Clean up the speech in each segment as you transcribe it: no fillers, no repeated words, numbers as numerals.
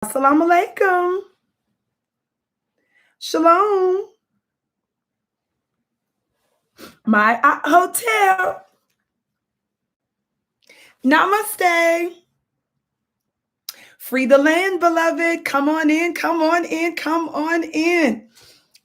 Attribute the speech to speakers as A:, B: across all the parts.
A: Assalamu alaikum. Shalom. My hotel. Namaste. Free the land, beloved. Come on in, come on in, come on in.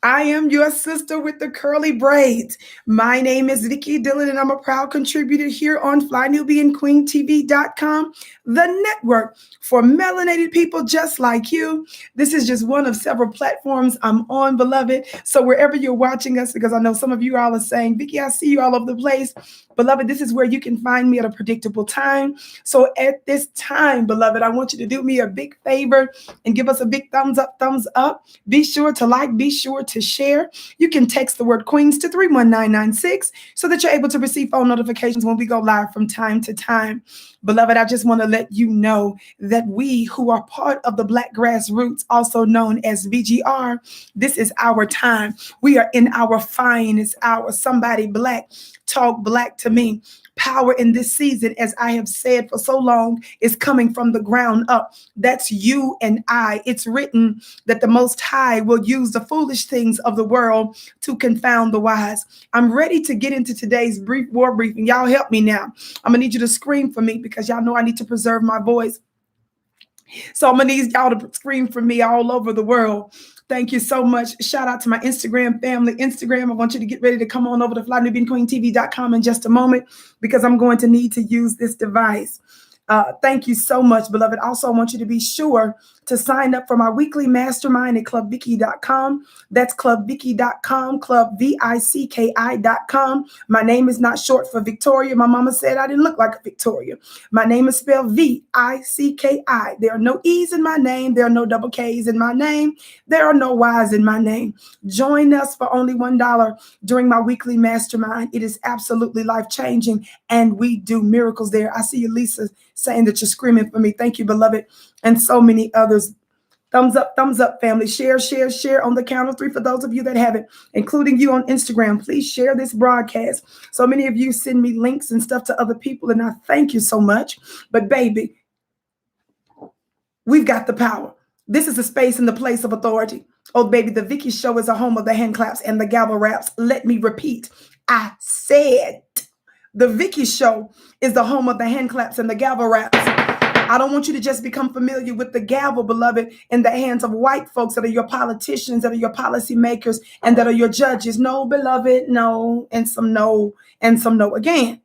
A: I am your sister with the curly braids. My name is Vicki Dillard, and I'm a proud contributor here on FlyNubianQueenTV.com, the network for melanated people just like you. This is just one of several platforms I'm on, beloved. So wherever you're watching us, because I know some of you all are saying, Vicki, I see you all over the place. Beloved, this is where you can find me at a predictable time. So at this time, beloved, I want you to do me a big favor and give us a big thumbs up, thumbs up. Be sure to like, be sure to share. You can text the word Queens to 31996 so that you're able to receive phone notifications when we go live from time to time. Beloved, I just want to let you know that we who are part of the Black grassroots, also known as VGR, this is our time. We are in our finest hour. Somebody black, talk black to me. Power in this season, as I have said for so long, is coming from the ground up. That's you and I. It's written that the Most High will use the foolish things of the world to confound the wise. I'm ready to get into today's war briefing. Y'all help me now. I'm going to need you to scream for me because y'all know I need to preserve my voice. So I'm going to need y'all to scream for me all over the world. Thank you so much. Shout out to my Instagram family. Instagram, I want you to get ready to come on over to FlyNubianQueenTV.com in just a moment because I'm going to need to use this device. Thank you so much, beloved. Also, I want you to be sure to sign up for my weekly mastermind at clubvicki.com. That's clubvicki.com, clubvicki.com. My name is not short for Victoria. My mama said I didn't look like a Victoria. My name is spelled V-I-C-K-I. There are no E's in my name. There are no double K's in my name. There are no Y's in my name. Join us for only $1 during my weekly mastermind. It is absolutely life-changing, and we do miracles there. I see you, Lisa, saying that you're screaming for me. Thank you, beloved, and so many others. Thumbs up, family. Share, share, share on the count of 3 for those of you that haven't, including you on Instagram. Please share this broadcast. So many of you send me links and stuff to other people, and I thank you so much. But baby, we've got the power. This is a space and the place of authority. Oh, baby, the Vicki Show is a home of the hand claps and the gavel raps. Let me repeat. I said the Vicki Show is the home of the hand claps and the gavel raps. I don't want you to just become familiar with the gavel, beloved, in the hands of white folks that are your politicians, that are your policymakers, and that are your judges. No, beloved, no, and some no, and some no again.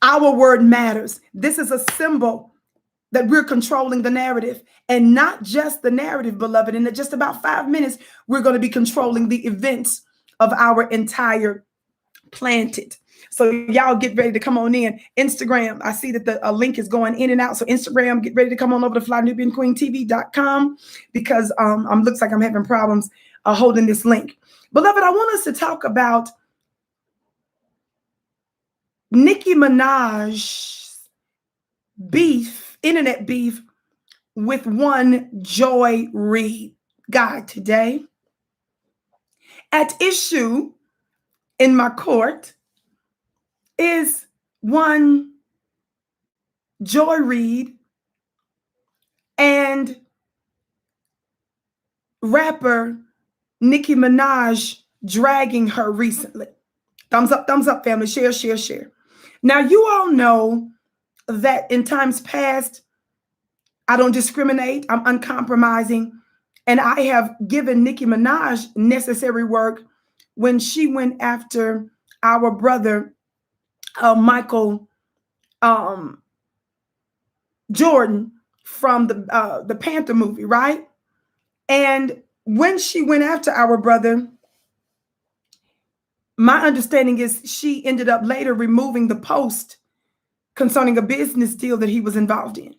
A: Our word matters. This is a symbol that we're controlling the narrative, and not just the narrative, beloved. In just about 5 minutes, we're going to be controlling the events of our entire planet. So y'all get ready to come on in. Instagram, I see that the link is going in and out. So Instagram, get ready to come on over to FlyNubianQueenTV.com because looks like I'm having problems holding this link. Beloved, I want us to talk about Nicki Minaj's beef, internet beef with one Joy Reid. God, today, at issue in my court is one Joy Reid and rapper Nicki Minaj dragging her recently. Thumbs up, family. Share, share, share. Now, you all know that in times past, I don't discriminate. I'm uncompromising. And I have given Nicki Minaj necessary work when she went after our brother, Michael Jordan from the Panther movie, right? And when she went after our brother, my understanding is she ended up later removing the post concerning a business deal that he was involved in.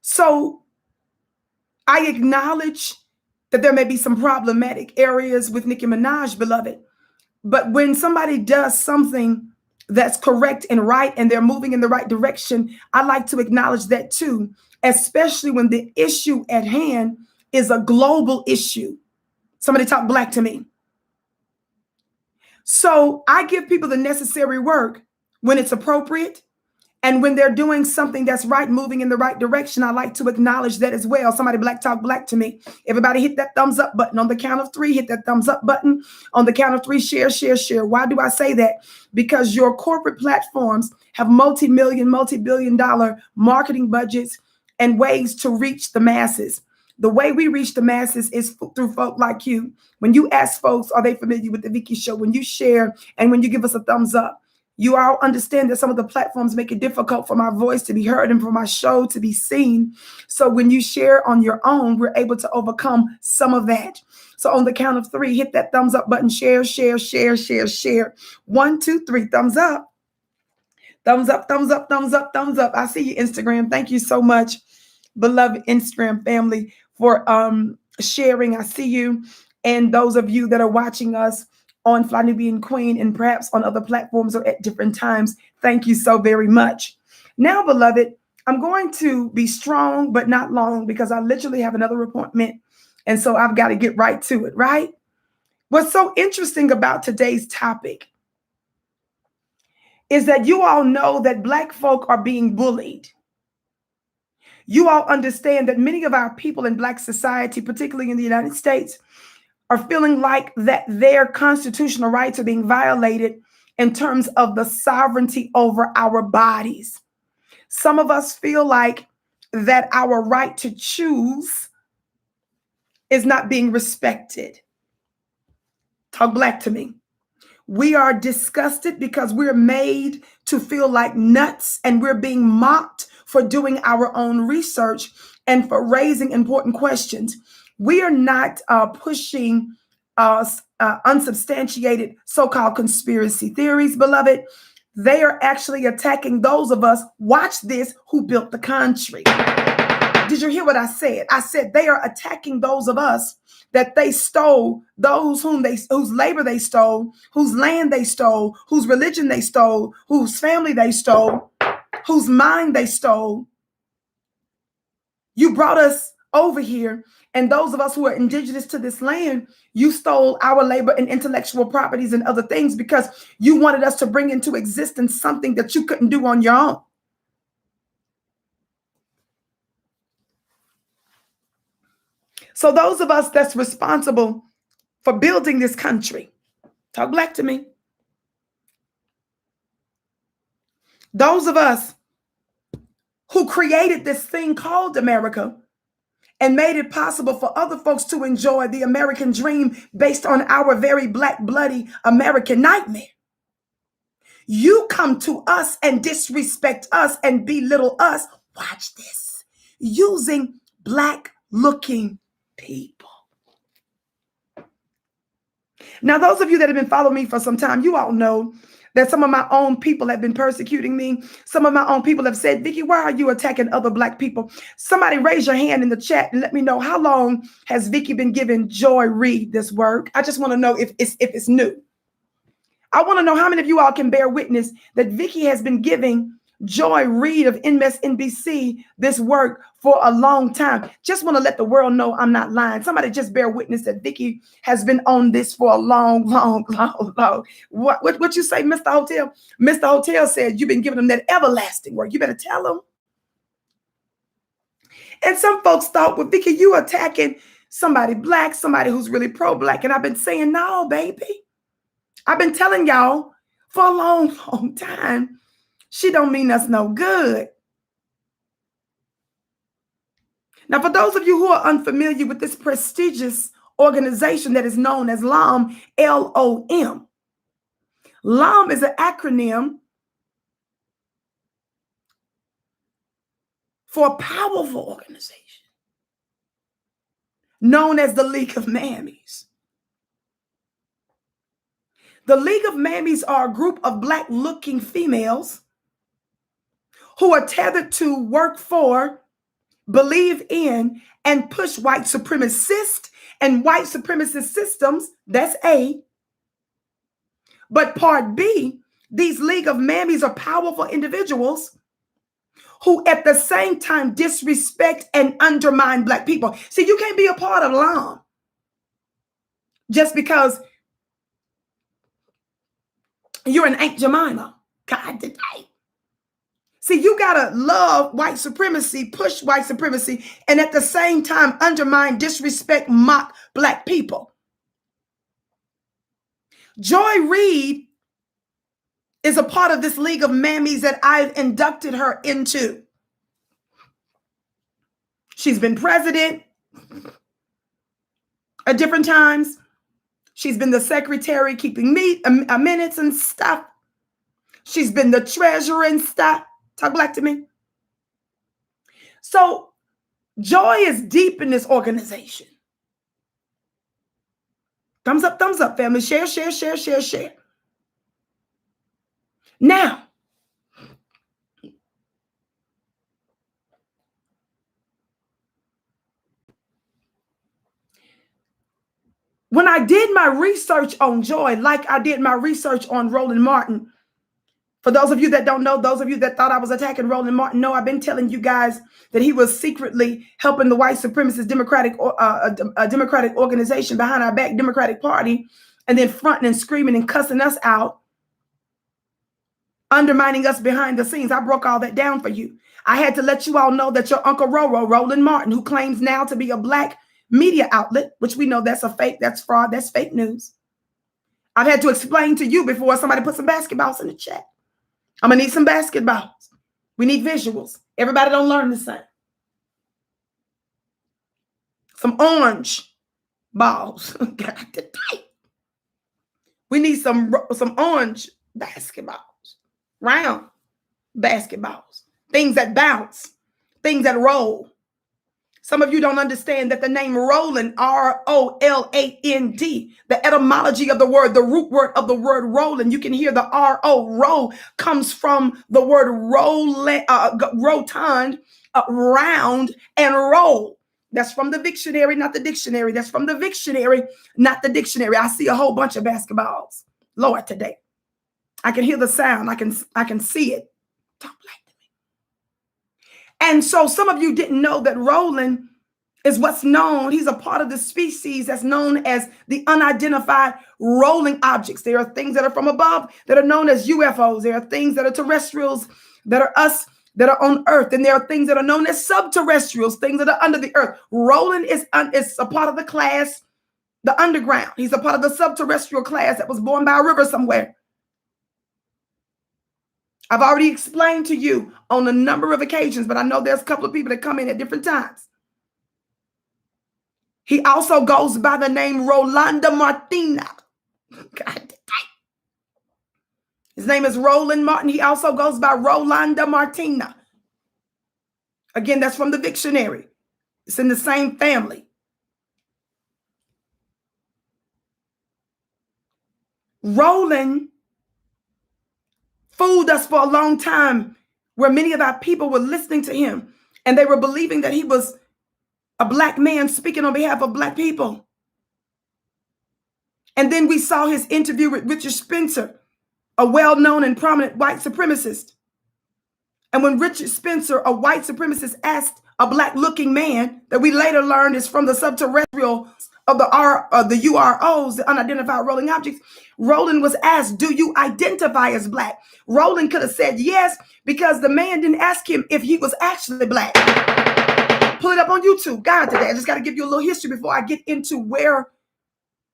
A: So I acknowledge that there may be some problematic areas with Nicki Minaj, beloved. But when somebody does something that's correct and right, and they're moving in the right direction, I like to acknowledge that too, especially when the issue at hand is a global issue. Somebody talk black to me. So I give people the necessary work when it's appropriate, And when they're doing something that's right, moving in the right direction, I like to acknowledge that as well. Somebody black talk black to me. Everybody hit that thumbs up button. On the count of three, hit that thumbs up button. On the count of three, share, share, share. Why do I say that? Because your corporate platforms have multi-million, multi-billion dollar marketing budgets and ways to reach the masses. The way we reach the masses is through folk like you. When you ask folks, are they familiar with the Vicki Show? When you share and when you give us a thumbs up, you all understand that some of the platforms make it difficult for my voice to be heard and for my show to be seen. So when you share on your own, we're able to overcome some of that. So on the count of three, hit that thumbs up button, share, share, share, share, share. 1, 2, 3, thumbs up. Thumbs up, thumbs up, thumbs up, thumbs up. I see you, Instagram. Thank you so much, beloved Instagram family, for sharing. I see you. And those of you that are watching us on Fly Nubian Queen and perhaps on other platforms or at different times, thank you so very much. Now, beloved, I'm going to be strong but not long because I literally have another appointment. And so I've got to get right to it, right? What's so interesting about today's topic is that you all know that Black folk are being bullied. You all understand that many of our people in Black society, particularly in the United States, are feeling like that their constitutional rights are being violated in terms of the sovereignty over our bodies. Some of us feel like that our right to choose is not being respected. Talk Black to me. We are disgusted because we're made to feel like nuts and we're being mocked for doing our own research and for raising important questions. We are not pushing unsubstantiated so-called conspiracy theories, beloved. They are actually attacking those of us, watch this, who built the country. Did you hear what I said? I said they are attacking those of us that they stole, those whose labor they stole, whose land they stole, whose religion they stole, whose family they stole, whose mind they stole. You brought us over here, and those of us who are indigenous to this land, you stole our labor and intellectual properties and other things because you wanted us to bring into existence something that you couldn't do on your own. So those of us that's responsible for building this country, talk Black to me. Those of us who created this thing called America and made it possible for other folks to enjoy the American dream based on our very Black, bloody American nightmare. You come to us and disrespect us and belittle us, watch this, using Black looking people. Now, those of you that have been following me for some time, you all know that some of my own people have been persecuting me. Some of my own people have said, Vicki, why are you attacking other Black people? Somebody raise your hand in the chat and let me know, how long has Vicki been giving Joy Reid this work? I just want to know if it's new. I want to know how many of you all can bear witness that Vicki has been giving Joy Reid of MSNBC this work for a long time. Just want to let the world know I'm not lying. Somebody just bear witness that Vicki has been on this for a long. What you say, Mr. Hotel? Mr. Hotel said you've been giving them that everlasting work. You better tell them. And some folks thought, well, Vicki, you attacking somebody Black, somebody who's really pro-Black. And I've been saying, no, baby. I've been telling y'all for a long time. She don't mean us no good. Now, for those of you who are unfamiliar with this prestigious organization that is known as LOM, L-O-M. LOM is an acronym for a powerful organization known as the League of Mammies. The League of Mammies are a group of Black-looking females who are tethered to work for, believe in, and push white supremacist and white supremacist systems. That's A. But part B, these League of Mammies are powerful individuals who at the same time disrespect and undermine Black people. See, you can't be a part of LOM just because you're an Aunt Jemima. God did I. See, you gotta love white supremacy, push white supremacy, and at the same time undermine, disrespect, mock Black people. Joy Reid is a part of this league of mammies that I've inducted her into. She's been president at different times. She's been the secretary keeping minutes and stuff. She's been the treasurer and stuff. Talk Black to me. So Joy is deep in this organization. Thumbs up, family. Share, share, share, share, share. Now, when I did my research on Joy, like I did my research on Roland Martin, for those of you that don't know, those of you that thought I was attacking Roland Martin, no, I've been telling you guys that he was secretly helping the white supremacist Democratic organization behind our back, Democratic Party, and then fronting and screaming and cussing us out, undermining us behind the scenes. I broke all that down for you. I had to let you all know that your Uncle Roro, Roland Martin, who claims now to be a Black media outlet, which we know that's a fake, that's fraud, that's fake news. I've had to explain to you before somebody put some basketballs in the chat. I'm gonna need some basketballs. We need visuals. Everybody don't learn the same. Some orange balls. We need some orange basketballs, round basketballs, things that bounce, things that roll. Some of you don't understand that the name Roland, Roland, the etymology of the word, the root word of the word Roland, you can hear the ro comes from the word rotund, round, and roll. That's from the dictionary, not the dictionary. That's from the dictionary, not the dictionary. I see a whole bunch of basketballs, Lord, today. I can hear the sound. I can see it. Talk like to me. And so some of you didn't know that Roland is what's known. He's a part of the species that's known as the unidentified rolling objects. There are things that are from above that are known as UFOs. There are things that are terrestrials that are us, that are on Earth. And there are things that are known as subterrestrials, things that are under the earth. Roland is a part of the class, the underground. He's a part of the subterrestrial class that was born by a river somewhere. I've already explained to you on a number of occasions, but I know there's a couple of people that come in at different times. He also goes by the name Rolanda Martina. God. His name is Roland Martin. He also goes by Rolanda Martina. Again, that's from the dictionary. It's in the same family. Roland fooled us for a long time, where many of our people were listening to him and they were believing that he was a Black man speaking on behalf of Black people. And then we saw his interview with Richard Spencer, a well-known and prominent white supremacist. And when Richard Spencer, a white supremacist, asked a Black-looking man that we later learned is from the subterrestrial of the UROs, the unidentified rolling objects, Roland was asked, do you identify as Black? Roland could have said yes, because the man didn't ask him if he was actually Black. Pull it up on YouTube. God, today I just got to give you a little history before I get into where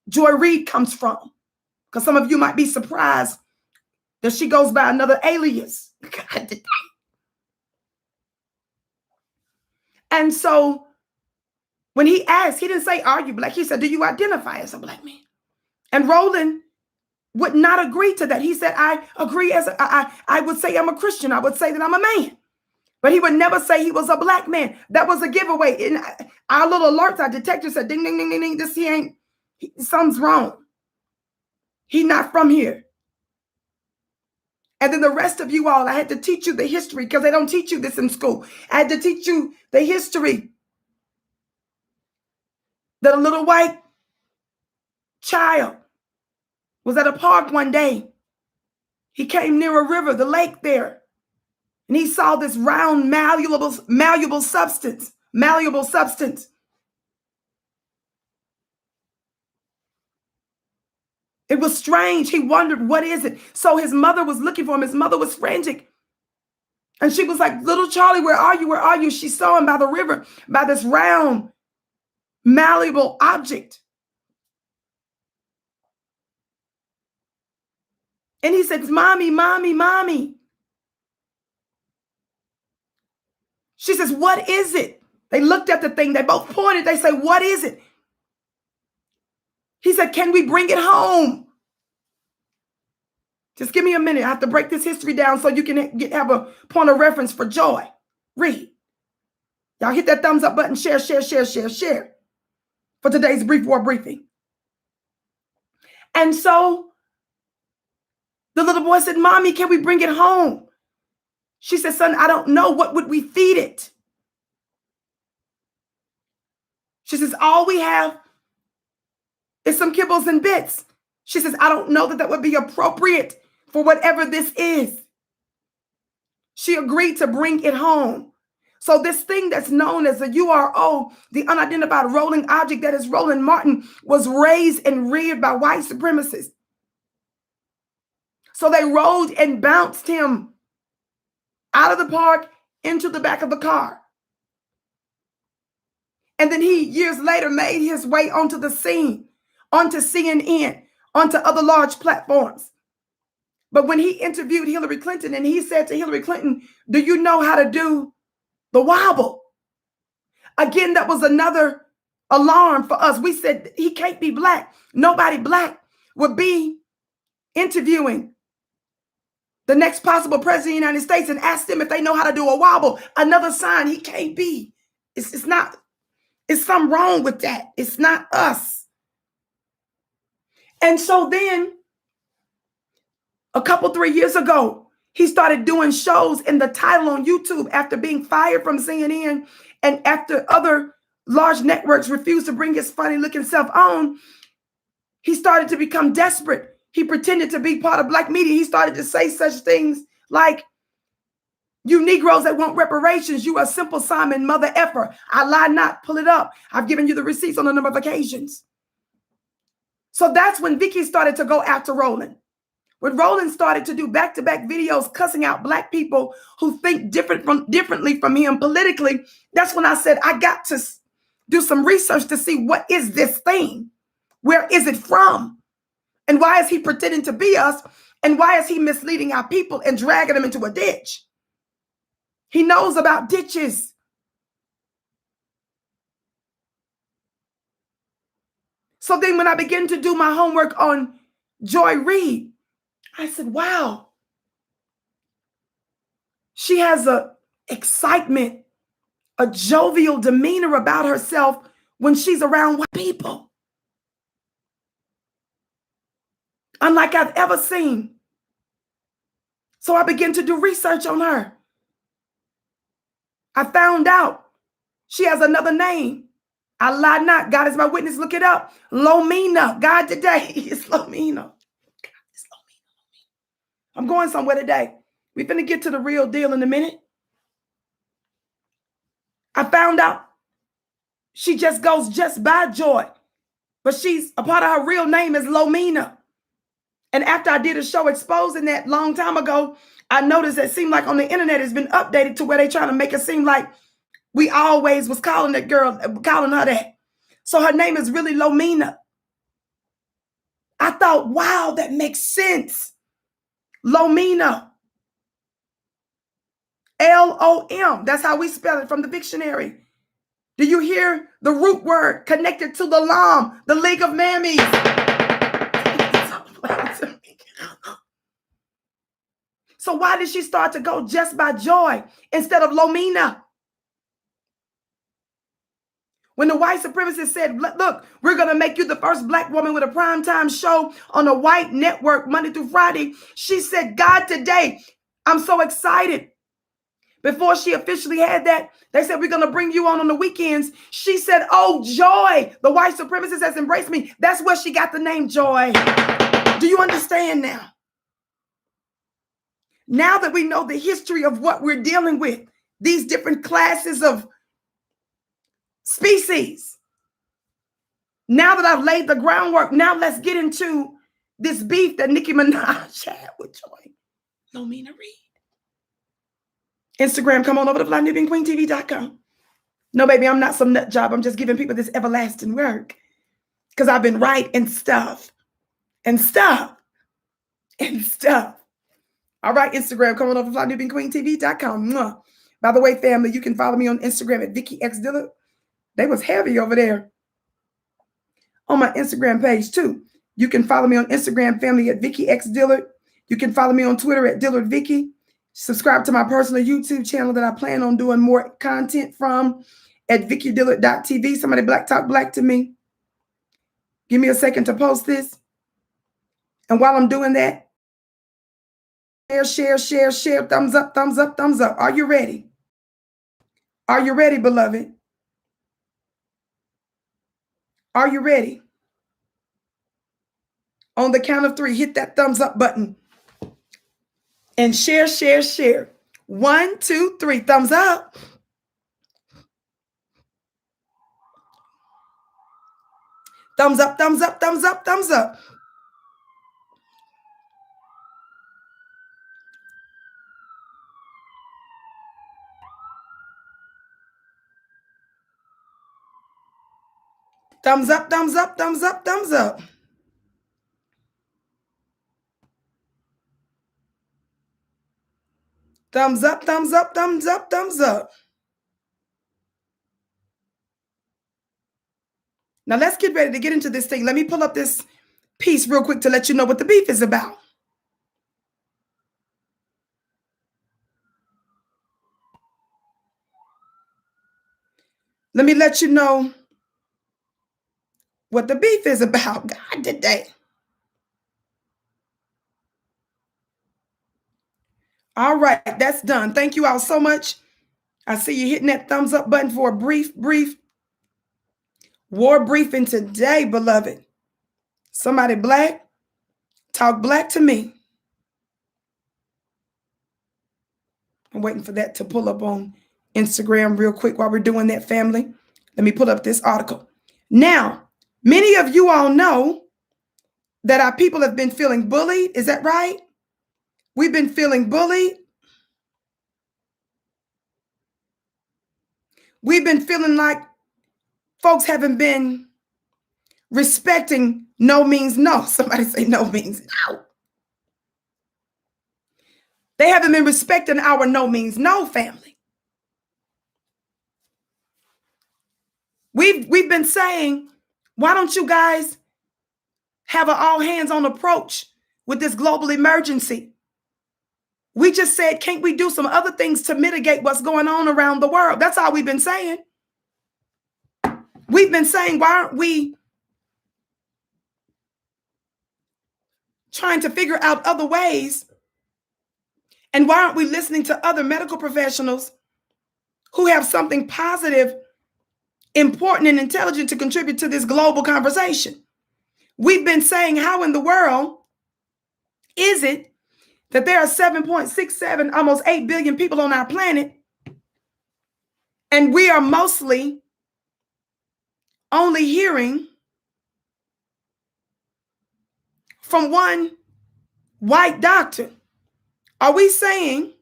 A: Joy Reid comes from, because some of you might be surprised that she goes by another alias. God, today. And so when he asked, he didn't say, are you Black? He said, do you identify as a Black man? And Roland would not agree to that. He said, I agree I would say I'm a Christian. I would say that I'm a man. But he would never say he was a Black man. That was a giveaway. In our little alerts, our detector said, ding, ding, ding, ding, ding, something's wrong. He's not from here. And then the rest of you all, I had to teach you the history, because they don't teach you this in school. I had to teach you the history that a little white child was at a park one day. He came near a river, the lake there, and he saw this round, malleable substance. It was strange. He wondered, what is it? So his mother was looking for him. His mother was frantic. And she was like, little Charlie, where are you? Where are you? She saw him by the river, by this round, malleable object. And he said, Mommy, Mommy, Mommy. She says, what is it? They looked at the thing. They both pointed. They say, what is it? He said, can we bring it home? Just give me a minute. I have to break this history down so you can have a point of reference for Joy Reid. Y'all hit that thumbs up button. Share, share, share, share, share for today's brief war briefing. And so the little boy said, Mommy, can we bring it home? She said, son, I don't know. What would we feed it? She says, all we have is some kibbles and bits. She says, I don't know that would be appropriate for whatever this is. She agreed to bring it home. So this thing that's known as the URO, the unidentified rolling object that is Roland Martin, was raised and reared by white supremacists. So they rolled and bounced him out of the park into the back of the car. And then he, years later, made his way onto the scene, onto CNN, onto other large platforms. But when he interviewed Hillary Clinton and he said to Hillary Clinton, do you know how to do the wobble? Again, that was another alarm for us. We said he can't be black. Nobody black would be interviewing the next possible president of the United States and ask them if they know how to do a wobble. Another sign he can't be. It's not, it's something wrong with that. It's not us. And so then a couple, 3 years ago, he started doing shows in the title on YouTube after being fired from CNN and after other large networks refused to bring his funny looking self on. He started to become desperate. He pretended to be part of black media. He started to say such things like, you Negroes that want reparations, you are simple Simon, mother effer. I lie not, pull it up. I've given you the receipts on a number of occasions. So that's when Vicki started to go after Roland. When Roland started to do back-to-back videos cussing out black people who think differently from him politically, that's when I said, I got to do some research to see what is this thing? Where is it from? And why is he pretending to be us? And why is he misleading our people and dragging them into a ditch? He knows about ditches. So then when I began to do my homework on Joy Reid, I said, wow, she has a excitement, a jovial demeanor about herself when she's around white people. Unlike I've ever seen. So I began to do research on her. I found out she has another name. I lie not. God is my witness. Look it up. Lomina. God today is Lomina. I'm going somewhere today. We're finna get to the real deal in a minute. I found out she just goes just by Joy, but she's a part of her real name is Lomina. And after I did a show exposing that long time ago, I noticed that it seemed like on the internet it's been updated to where they're trying to make it seem like we always was calling that girl, calling her that. So her name is really Lomina. I thought, wow, that makes sense. Lomina. L-O-M. That's how we spell it from the dictionary. Do you hear the root word connected to the LAM, the League of Mammies? So why did she start to go just by Joy instead of Lomina? When the white supremacists said, look, we're going to make you the first black woman with a primetime show on a white network Monday through Friday, she said, God, today, I'm so excited. Before she officially had that, they said, we're going to bring you on the weekends. She said, oh, Joy, the white supremacist has embraced me. That's where she got the name Joy. Do you understand now? Now that we know the history of what we're dealing with, these different classes of species. Now that I've laid the groundwork, now let's get into this beef that Nicki Minaj had with Joy Reid. Instagram, come on over to FlyNewBeingQueenTV.com. No, baby, I'm not some nut job. I'm just giving people this everlasting work because I've been writing stuff and stuff and stuff. All right, Instagram, come on over to FlyNewBeingQueenTV.com. By the way, family, you can follow me on Instagram at Vicki X Dillard. They was heavy over there on my Instagram page too. You can follow me on Instagram, family, at Vicki X Dillard. You can follow me on Twitter at Dillard Vicki. Subscribe to my personal YouTube channel that I plan on doing more content from at VickiDillard.tv. Somebody black talk black to me. Give me a second to post this. And while I'm doing that, share, thumbs up, thumbs up, thumbs up. Are you ready? Are you ready, beloved? Are you ready? On the count of 3, hit that thumbs up button. And share. 1, 2, 3, thumbs up. Thumbs up, thumbs up, thumbs up, thumbs up. Thumbs up, thumbs up, thumbs up, thumbs up. Thumbs up, thumbs up, thumbs up, thumbs up. Now let's get ready to get into this thing. Let me pull up this piece real quick to let you know what the beef is about. Let me let you know what the beef is about. God, today. All right, that's done. Thank you all so much. I see you hitting that thumbs up button for a brief war briefing today, beloved. Somebody black, talk black to me. I'm waiting for that to pull up on Instagram real quick while we're doing that, family. Let me pull up this article. Now, many of you all know that our people have been feeling bullied. Is that right? We've been feeling bullied. We've been feeling like folks haven't been respecting no means no. Somebody say no means no. They haven't been respecting our no means no, family. We've been saying, why don't you guys have an all hands on approach with this global emergency? We just said, can't we do some other things to mitigate what's going on around the world? That's all we've been saying. We've been saying, why aren't we trying to figure out other ways? And why aren't we listening to other medical professionals who have something positive, important, and intelligent to contribute to this global conversation? We've been saying, how in the world is it that there are 7.67, almost 8 billion people on our planet, and we are mostly only hearing from one white doctor? Are we saying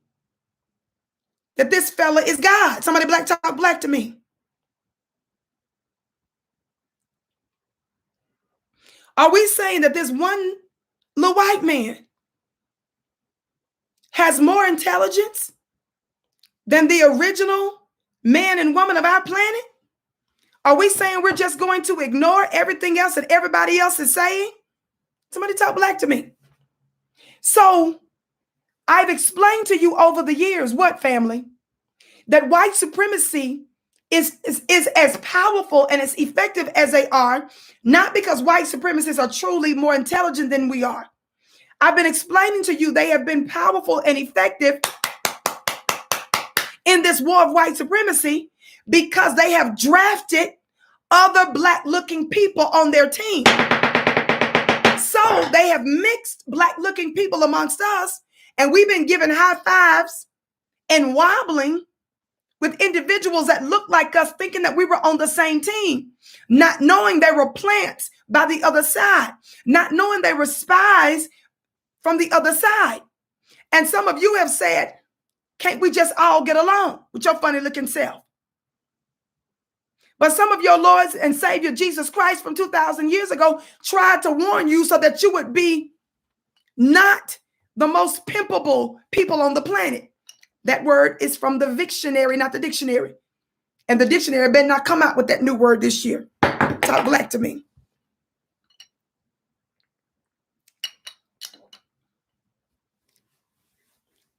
A: that this fella is God? Somebody black talk black to me. Are we saying that this one little white man has more intelligence than the original man and woman of our planet? Are we saying we're just going to ignore everything else that everybody else is saying? Somebody talk black to me. So I've explained to you over the years, what, family? That white supremacy is as powerful and as effective as they are, not because white supremacists are truly more intelligent than we are. I've been explaining to you they have been powerful and effective in this war of white supremacy because they have drafted other black-looking people on their team. So they have mixed black-looking people amongst us, and we've been given high fives and wobbling with individuals that look like us, thinking that we were on the same team, not knowing they were plants by the other side, not knowing they were spies from the other side. And some of you have said, Can't we just all get along with your funny looking self? But some of your Lord and Savior Jesus Christ from 2,000 years ago tried to warn you so that you would be not the most pimpable people on the planet. That word is from the Victionary, not the dictionary. And the dictionary better not come out with that new word this year. Talk black to me.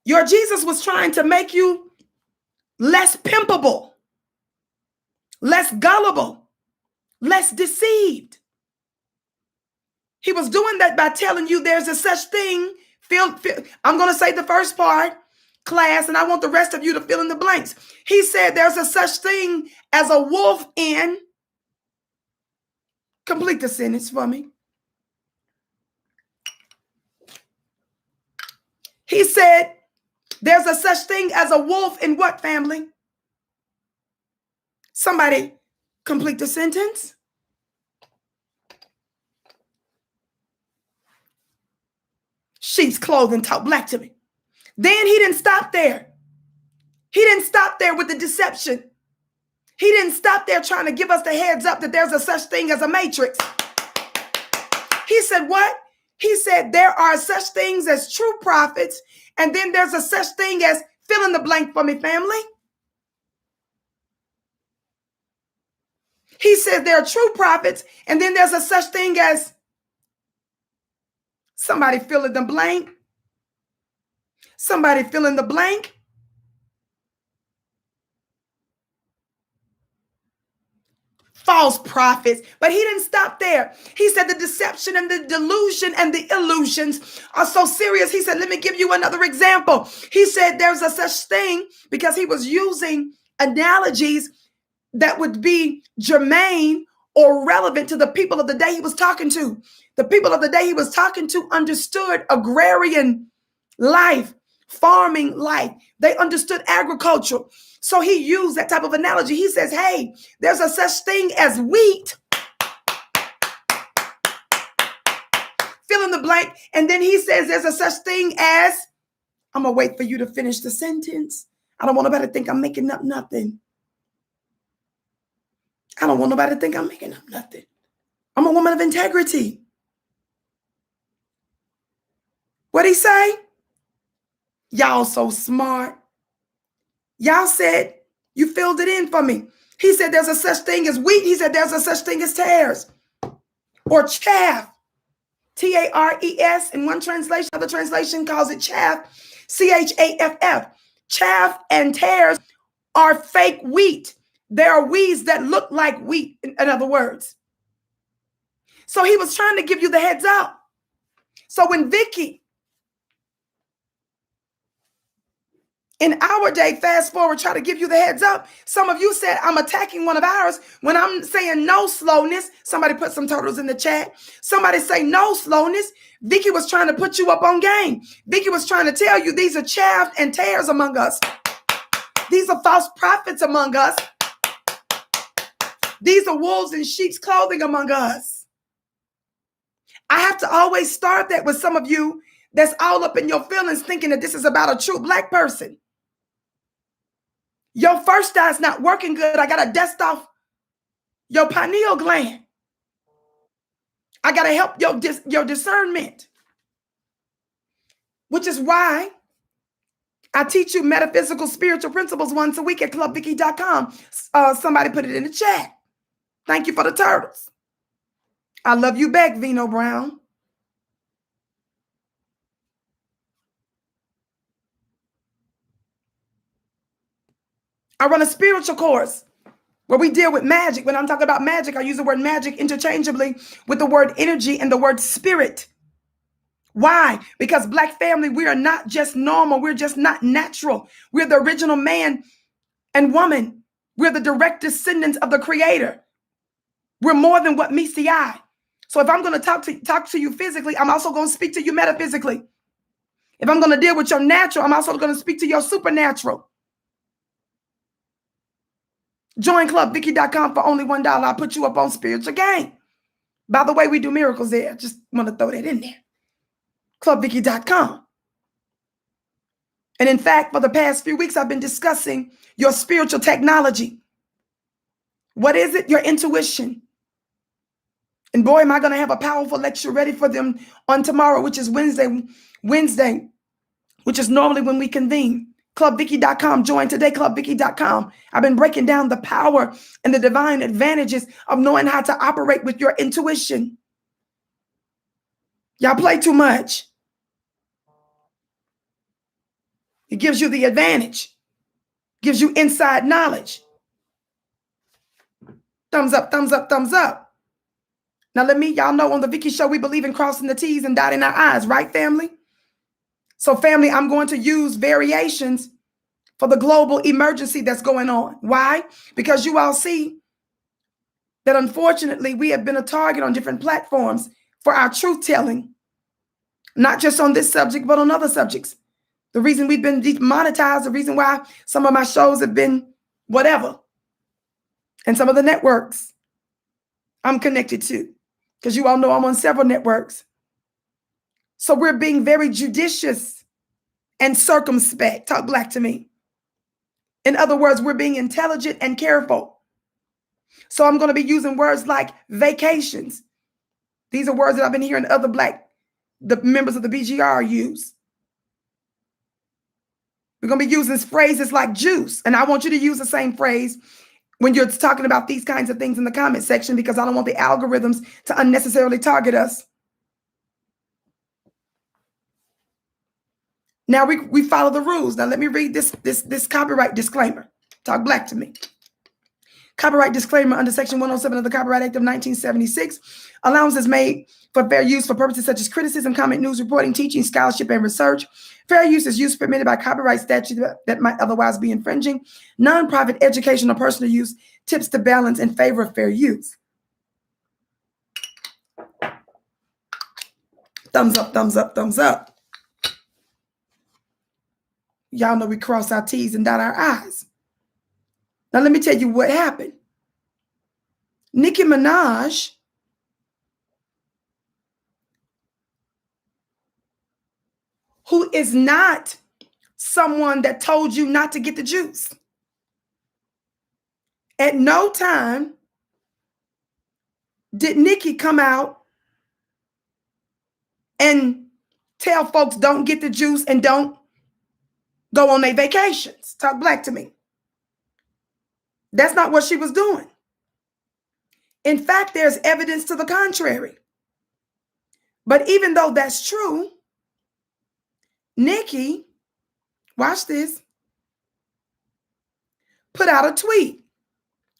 A: Your Jesus was trying to make you less pimpable, less gullible, less deceived. He was doing that by telling you there's a such thing. I'm going to say the first part, class, and I want the rest of you to fill in the blanks. He said there's a such thing as a wolf in. Complete the sentence for me. He said there's a such thing as a wolf in what, family? Somebody complete the sentence. Sheep's clothing. Talk black to me. Then he didn't stop there. He didn't stop there with the deception. He didn't stop there trying to give us the heads up that there's a such thing as a matrix. He said what? He said there are such things as true prophets, and then there's a such thing as, fill in the blank for me, family. He said there are true prophets, and then there's a such thing as, somebody fill in the blank. Somebody fill in the blank. False prophets. But he didn't stop there. He said the deception and the delusion and the illusions are so serious. He said, let me give you another example. He said there's a such thing, because he was using analogies that would be germane or relevant to the people of the day he was talking to. The people of the day he was talking to understood agrarian life, farming life. They understood agriculture. So he used that type of analogy. He says, hey, there's a such thing as wheat. Fill in the blank. And then he says there's a such thing as, I'm going to wait for you to finish the sentence. I don't want nobody to think I'm making up nothing. I don't want nobody to think I'm making up nothing. I'm a woman of integrity. What'd he say? Y'all so smart. Y'all said, you filled it in for me. He said there's a such thing as wheat. He said there's a such thing as tares or chaff. T-A-R-E-S in one translation. Other translation calls it chaff. C-H-A-F-F. Chaff and tares are fake wheat. There are weeds that look like wheat, in other words. So he was trying to give you the heads up. So when Vicki, in our day, fast forward, try to give you the heads up. Some of you said, I'm attacking one of ours. When I'm saying no slowness, somebody put some turtles in the chat. Somebody say no slowness. Vicki was trying to put you up on game. Vicki was trying to tell you these are chaff and tares among us. These are false prophets among us. These are wolves in sheep's clothing among us. I have to always start that with some of you that's all up in your feelings thinking that this is about a true black person. Your first eye's not working good. I got to dust off your pineal gland. I got to help your discernment. Which is why I teach you metaphysical spiritual principles once a week at clubvicky.com. Somebody put it in the chat. Thank you for the turtles. I love you back, Vino Brown. I run a spiritual course where we deal with magic. When I'm talking about magic, I use the word magic interchangeably with the word energy and the word spirit. Why? Because black family, we are not just normal. We're just not natural. We're the original man and woman. We're the direct descendants of the creator. We're more than what meets the eye. So if I'm going to talk to you physically, I'm also going to speak to you metaphysically. If I'm going to deal with your natural, I'm also going to speak to your supernatural. Join clubvicky.com for only $1. I'll put you up on spiritual game. By the way, we do miracles there. Just want to throw that in there. Clubvicky.com. And in fact, for the past few weeks, I've been discussing your spiritual technology. What is it? Your intuition. And boy, am I going to have a powerful lecture ready for them on tomorrow, which is Wednesday, which is normally when we convene. ClubVicki.com. Join today, ClubVicki.com. I've been breaking down the power and the divine advantages of knowing how to operate with your intuition. Y'all play too much. It gives you the advantage, gives you inside knowledge. Thumbs up, thumbs up, thumbs up. Now y'all know on the Vicki Show, we believe in crossing the T's and dotting our I's, right, family? So family, I'm going to use variations for the global emergency that's going on. Why? Because you all see that unfortunately we have been a target on different platforms for our truth telling, not just on this subject, but on other subjects. The reason we've been demonetized, the reason why some of my shows have been whatever, and some of the networks I'm connected to, because you all know I'm on several networks. So we're being very judicious and circumspect. Talk black to me. In other words, we're being intelligent and careful. So I'm going to be using words like vacations. These are words that I've been hearing the members of the BGR use. We're going to be using phrases like juice. And I want you to use the same phrase when you're talking about these kinds of things in the comment section, because I don't want the algorithms to unnecessarily target us. Now we follow the rules. Now let me read this copyright disclaimer. Talk black to me. Copyright disclaimer under Section 107 of the Copyright Act of 1976. Allowance is made for fair use for purposes such as criticism, comment, news reporting, teaching, scholarship, and research. Fair use is use permitted by copyright statute that might otherwise be infringing. Non-profit educational personal use tips to balance in favor of fair use. Thumbs up, thumbs up, thumbs up. Y'all know we cross our T's and dot our I's. Now let me tell you what happened. Nicki Minaj who is not someone that told you not to get the juice. At no time did Nicki come out and tell folks don't get the juice and don't go on their vacations. Talk black to me. That's not what she was doing. In fact, there's evidence to the contrary. But even though that's true, Nicki, watch this, put out a tweet,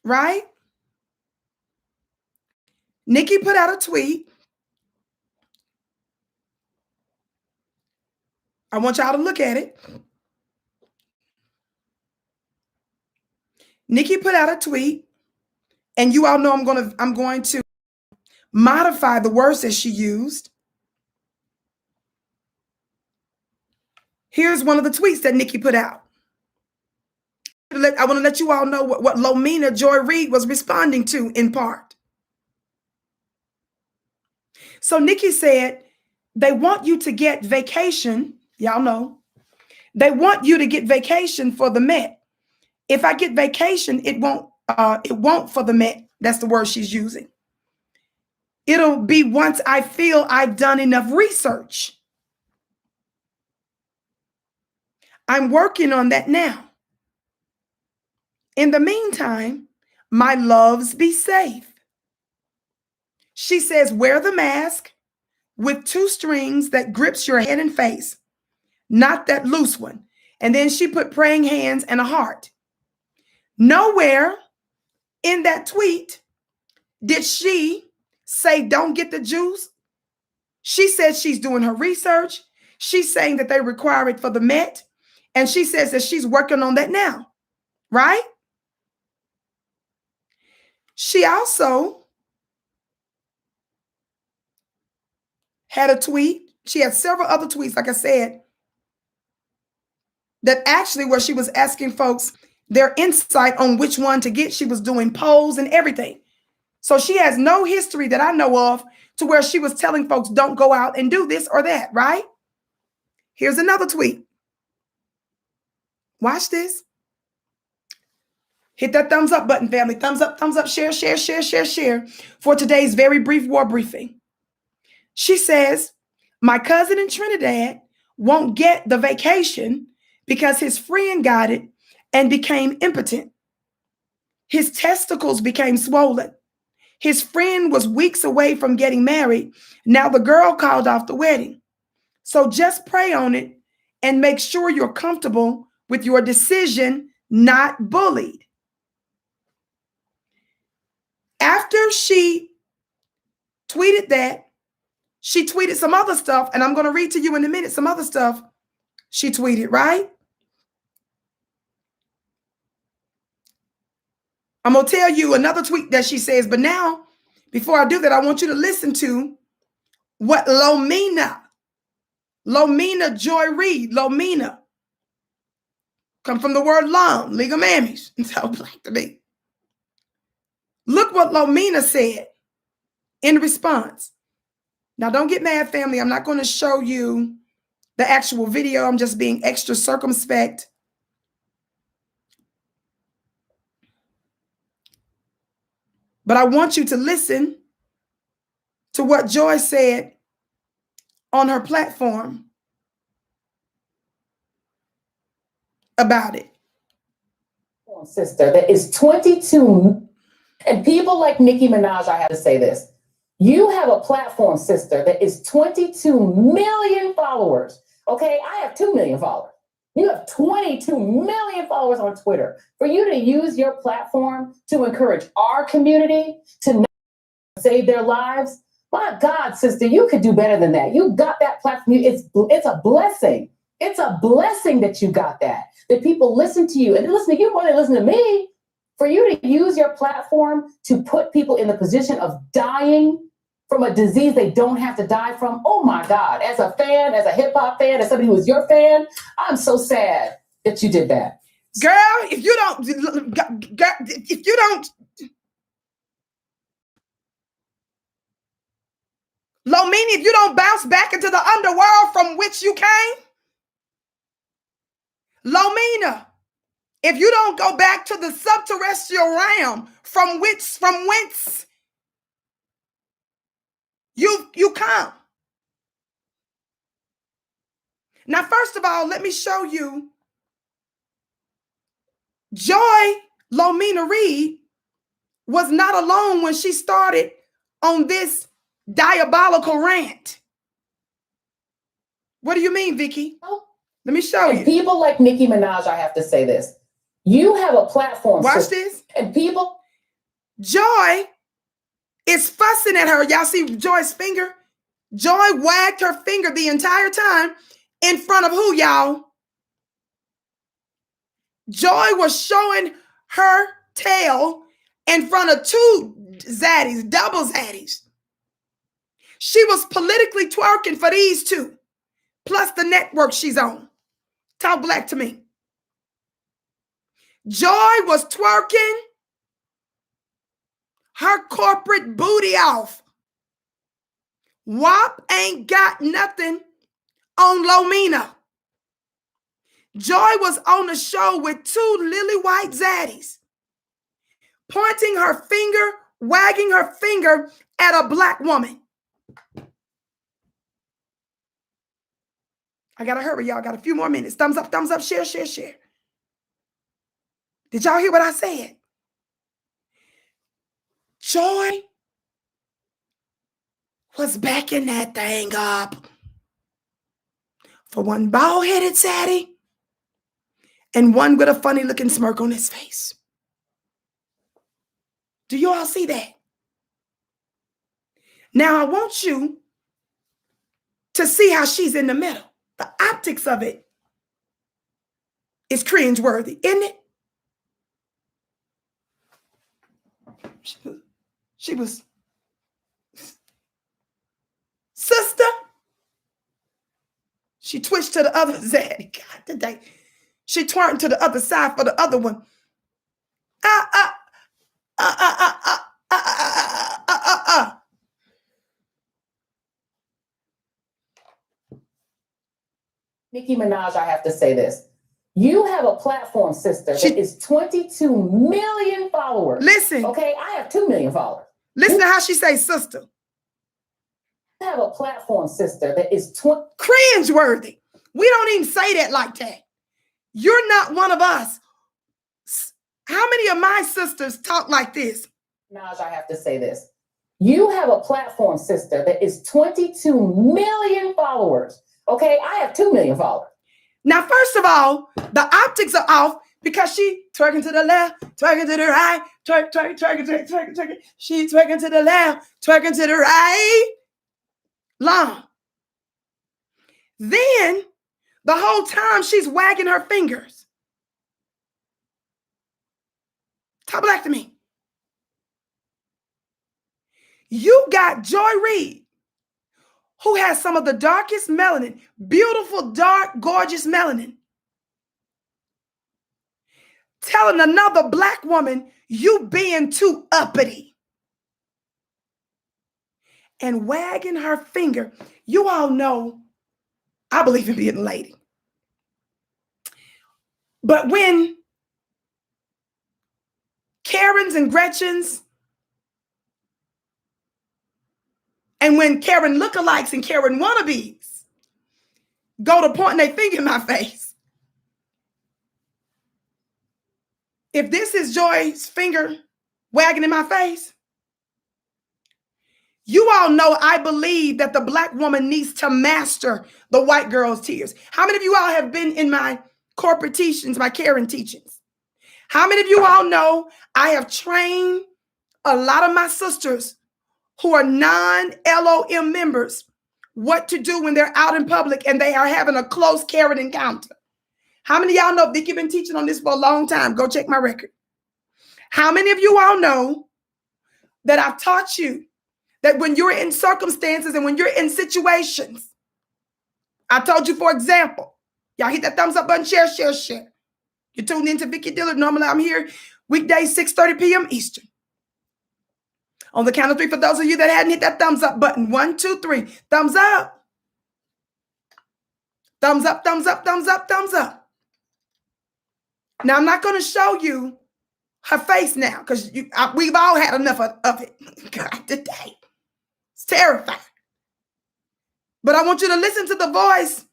A: right? Nicki put out a tweet. I want y'all to look at it. Nicki put out a tweet, and you all know I'm going to modify the words that she used. Here's one of the tweets that Nicki put out. I want to let you all know what Lomina Joy Reid was responding to in part. So Nicki said, they want you to get vacation. Y'all know. They want you to get vacation for the Met. If I get vacation, it won't for the Met. That's the word she's using. It'll be once I feel I've done enough research. I'm working on that now. In the meantime, my loves, be safe. She says, wear the mask with 2 strings that grips your head and face, not that loose one. And then she put praying hands and a heart. Nowhere in that tweet did she say, don't get the juice. She said she's doing her research. She's saying that they require it for the Met. And she says that she's working on that now, right? She also had a tweet. She had several other tweets, like I said, that actually where she was asking folks their insight on which one to get. She was doing polls and everything. So she has no history that I know of to where she was telling folks don't go out and do this or that, right? Here's another tweet. Watch this. Hit that thumbs up button, family. Thumbs up, share, share, share, share, share for today's very brief war briefing. She says, my cousin in Trinidad won't get the vacation because his friend got it and became impotent. His testicles became swollen. His friend was weeks away from getting married. Now the girl called off the wedding. So just pray on it and make sure you're comfortable with your decision, not bullied. After she tweeted that, she tweeted some other stuff, and I'm going to read to you in a minute some other stuff she tweeted, right? I'm going to tell you another tweet that she says, but now, before I do that, I want you to listen to what Lomina Joy Reid, Lomina, come from the word lom, legal mammies. So black to me. Look what Lomina said in response. Now, don't get mad, family. I'm not going to show you the actual video. I'm just being extra circumspect. But I want you to listen to what Joy said on her platform about it.
B: Sister that is 22, and people like Nicki Minaj, I have to say this. You have a platform, sister, that is 22 million followers. Okay, I have 2 million followers. You have 22 million followers on Twitter. For you to use your platform to encourage our community to save their lives, my God, sister, you could do better than that. You got that platform. It's a blessing. It's a blessing that you got that people listen to you and listen to you more than listen to me. For you to use your platform to put people in the position of dying from a disease they don't have to die from. Oh my God, as a fan, as a hip hop fan, as somebody who is your fan, I'm so sad that you did that.
A: Girl, if you don't, Lomini, if you don't bounce back into the underworld from which you came, Lomina, if you don't go back to the subterrestrial realm from whence you come. Now, first of all, let me show you Joy Lomina Reid was not alone when she started on this diabolical rant. What do you mean, Vicki? Let me show you.
B: People like Nicki Minaj, I have to say this. You have a platform.
A: Watch this.
B: And people.
A: Joy is fussing at her. Y'all see Joy's finger? Joy wagged her finger the entire time in front of who, y'all? Joy was showing her tail in front of 2 zaddies, double zaddies. She was politically twerking for these 2, plus the network she's on. Talk black to me. Joy was twerking her corporate booty off. WAP ain't got nothing on Lomina. Joy was on the show with 2 lily white zaddies, pointing her finger, wagging her finger at a black woman. I gotta hurry, y'all. Got a few more minutes. Thumbs up, share, share, share. Did y'all hear what I said? Joy was backing that thing up for one bald-headed zaddy and one with a funny-looking smirk on his face. Do you all see that? Now, I want you to see how she's in the middle. The optics of it is cringeworthy, isn't it? She was, sister. She twitched to the other side. God, today. She turned to the other side for the other one.
B: Nicki Minaj, I have to say this. You have a platform, sister, that is 22 million followers.
A: Listen.
B: Okay, I have 2 million followers.
A: Listen to how she says sister.
B: You have a platform, sister, that is
A: cringeworthy. We don't even say that like that. You're not one of us. How many of my sisters talk like this?
B: Minaj, I have to say this. You have a platform, sister, that is 22 million followers. Okay, I have 2 million followers.
A: Now, first of all, the optics are off because she twerking to the left, twerking to the right, twerking. She twerking to the left, twerking to the right. Long. Then, the whole time she's wagging her fingers. Talk back to me. You got Joy Reid, who has some of the darkest melanin, beautiful, dark, gorgeous melanin, telling another Black woman, you being too uppity, and wagging her finger. You all know I believe in being a lady. But when Karens and Gretchens, and when Karen lookalikes and Karen wannabes go to pointing their finger in my face, if this is Joy's finger wagging in my face, you all know I believe that the Black woman needs to master the white girl's tears. How many of you all have been in my corporate teachings, my Karen teachings? How many of you all know I have trained a lot of my sisters who are non-LOM members what to do when they're out in public and they are having a close Karen encounter? How many of y'all know Vicki been teaching on this for a long time? Go check my record. How many of you all know that I've taught you that when you're in circumstances and when you're in situations, I told you, for example, y'all hit that thumbs up button, share. You tuned into Vicki Dillard. Normally I'm here weekdays, 6:30 p.m. Eastern. On the count of 3, for those of you that hadn't hit that thumbs up button, 1, 2, 3, thumbs up. Thumbs up, thumbs up, thumbs up, thumbs up. Now, I'm not going to show you her face now because we've all had enough of it. God, today. It's terrifying. But I want you to listen to the voice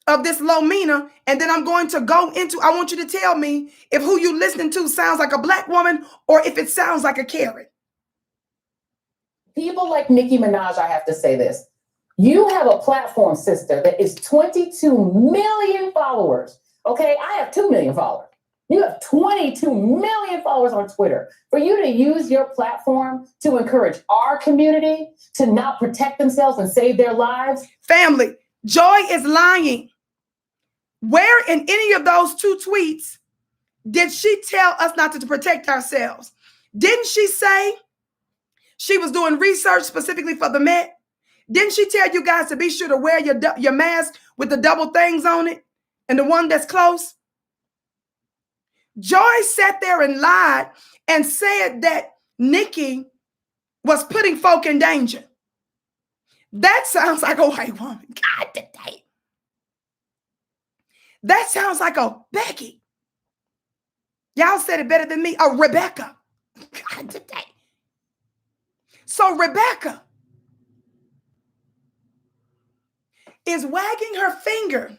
A: of this Lomina, and then I'm going to go into, I want you to tell me if who you listening to sounds like a Black woman or if it sounds like a Karen.
B: People like Nicki Minaj, I have to say this. You have a platform, sister, that is 22 million followers. Okay, I have 2 million followers. You have 22 million followers on Twitter. For you to use your platform to encourage our community to not protect themselves and save their lives.
A: Family, Joy is lying. Where in any of those 2 tweets did she tell us not to protect ourselves? Didn't she say she was doing research specifically for the Met? Didn't she tell you guys to be sure to wear your mask with the double things on it and the one that's close? Joy sat there and lied and said that Nicki was putting folk in danger. That sounds like a white woman. God, today. That sounds like a Becky. Y'all said it better than me. A Rebecca. God, today. So Rebecca is wagging her finger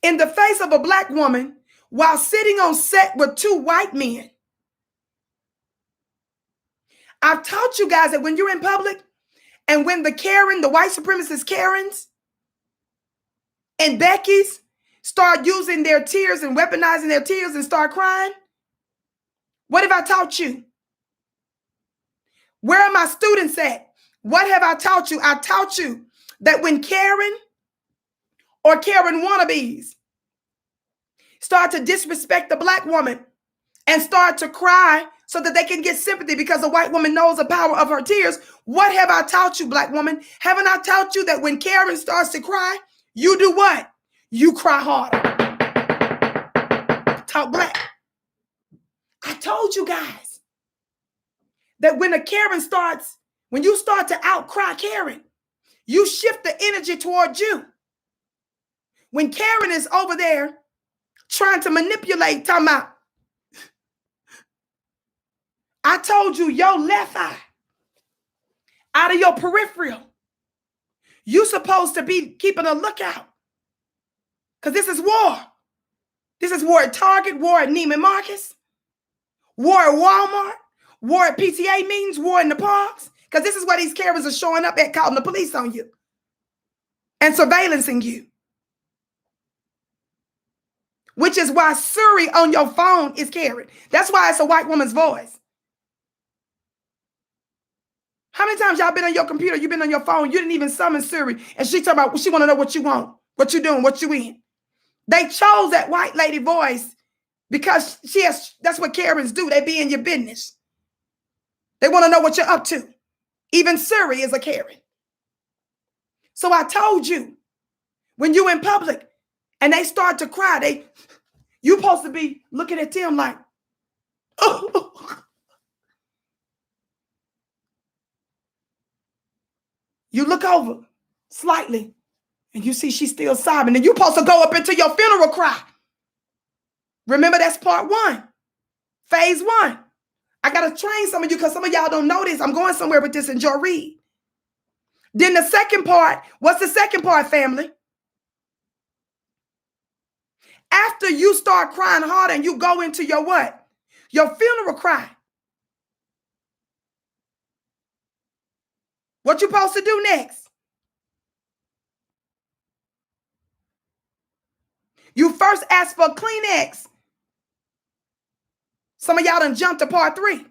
A: in the face of a Black woman while sitting on set with 2 white men. I've taught you guys that when you're in public and when the Karen, the white supremacist Karens and Beckys start using their tears and weaponizing their tears and start crying, what have I taught you? Where are my students at? What have I taught you? I taught you that when Karen or Karen wannabes start to disrespect the Black woman and start to cry so that they can get sympathy because the white woman knows the power of her tears, what have I taught you, Black woman? Haven't I taught you that when Karen starts to cry, you do what? You cry harder. Talk Black. I told you guys that when a Karen starts, when you start to outcry Karen, you shift the energy towards you. When Karen is over there trying to manipulate, talking about, I told you your left eye out of your peripheral. You supposed to be keeping a lookout. Because this is war. This is war at Target, war at Neiman Marcus, war at Walmart, war at PTA meetings, war in the parks. Because this is where these Karens are showing up at, calling the police on you and surveillancing you. Which is why Siri on your phone is Karen. That's why it's a white woman's voice. How many times y'all been on your computer, you've been on your phone, you didn't even summon Siri, and she talking about, she want to know what you want, what you doing, what you in. They chose that white lady voice because that's what Karens do. They be in your business. They want to know what you're up to. Even Siri is a Karen. So I told you, when you in public and they start to cry, you supposed to be looking at them like, oh. You look over slightly and you see she's still sobbing. And you're supposed to go up into your funeral cry. Remember, that's part 1, phase 1. I got to train some of you because some of y'all don't know this. I'm going somewhere with this in Joy Reid. Then the second part, what's the second part, family? After you start crying hard and you go into your what? Your funeral cry. What you supposed to do next? You first ask for Kleenex. Some of y'all done jumped to part 3.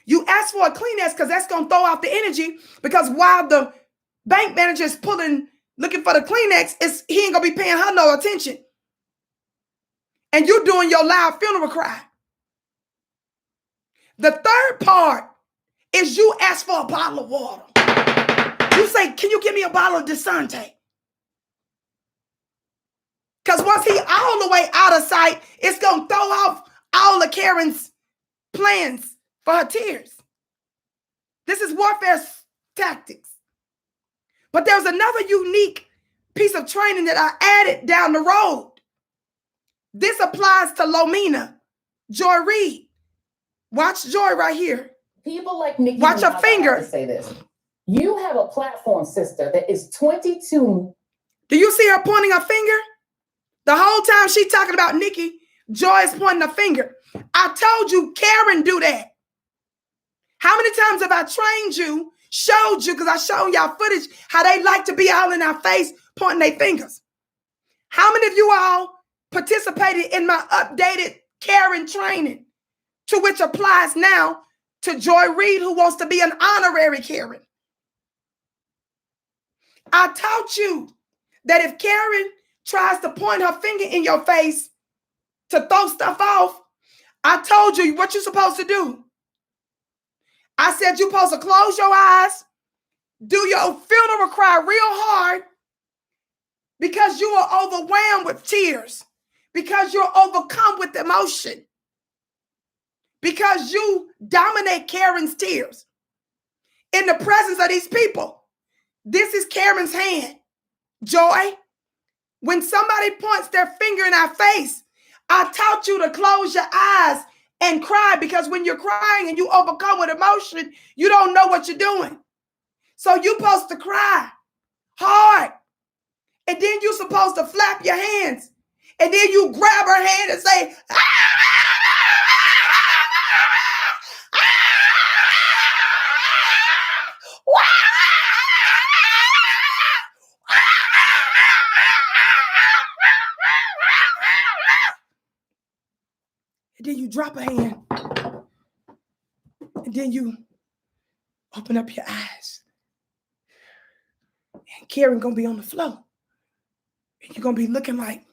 A: You ask for a Kleenex because that's going to throw off the energy, because while the bank manager is looking for the Kleenex, he ain't going to be paying her no attention. And you doing your loud funeral cry. The third part is you ask for a bottle of water. You say, can you give me a bottle of discernment? Because once he all the way out of sight, it's going to throw off all of Karen's plans for her tears. This is warfare tactics. But there's another unique piece of training that I added down the road. This applies to Lomina, Joy Reid. Watch Joy right here.
B: People like Nicki Minaj,
A: watch her finger.
B: I have to say this. You have a platform, sister, that is 22.
A: Do you see her pointing her finger? The whole time she talking about Nicki, Joy is pointing her finger. I told you Karen do that. How many times have I trained you, showed you, because I showed y'all footage, how they like to be all in our face, pointing their fingers. How many of you all participated in my updated Karen training, to which applies now to Joy Reid, who wants to be an honorary Karen? I taught you that if Karen tries to point her finger in your face to throw stuff off, I told you what you're supposed to do. I said you're supposed to close your eyes, do your funeral cry real hard, because you are overwhelmed with tears, because you're overcome with emotion, because you dominate Karen's tears in the presence of these people. This is Karen's hand. Joy, when somebody points their finger in our face, I taught you to close your eyes and cry, because when you're crying and you overcome with emotion, you don't know what you're doing. So you're supposed to cry hard. And then you're supposed to flap your hands. And then you grab her hand and say, and then you drop a hand. And then you open up your eyes. And Karen gonna be on the floor. And you're gonna be looking like,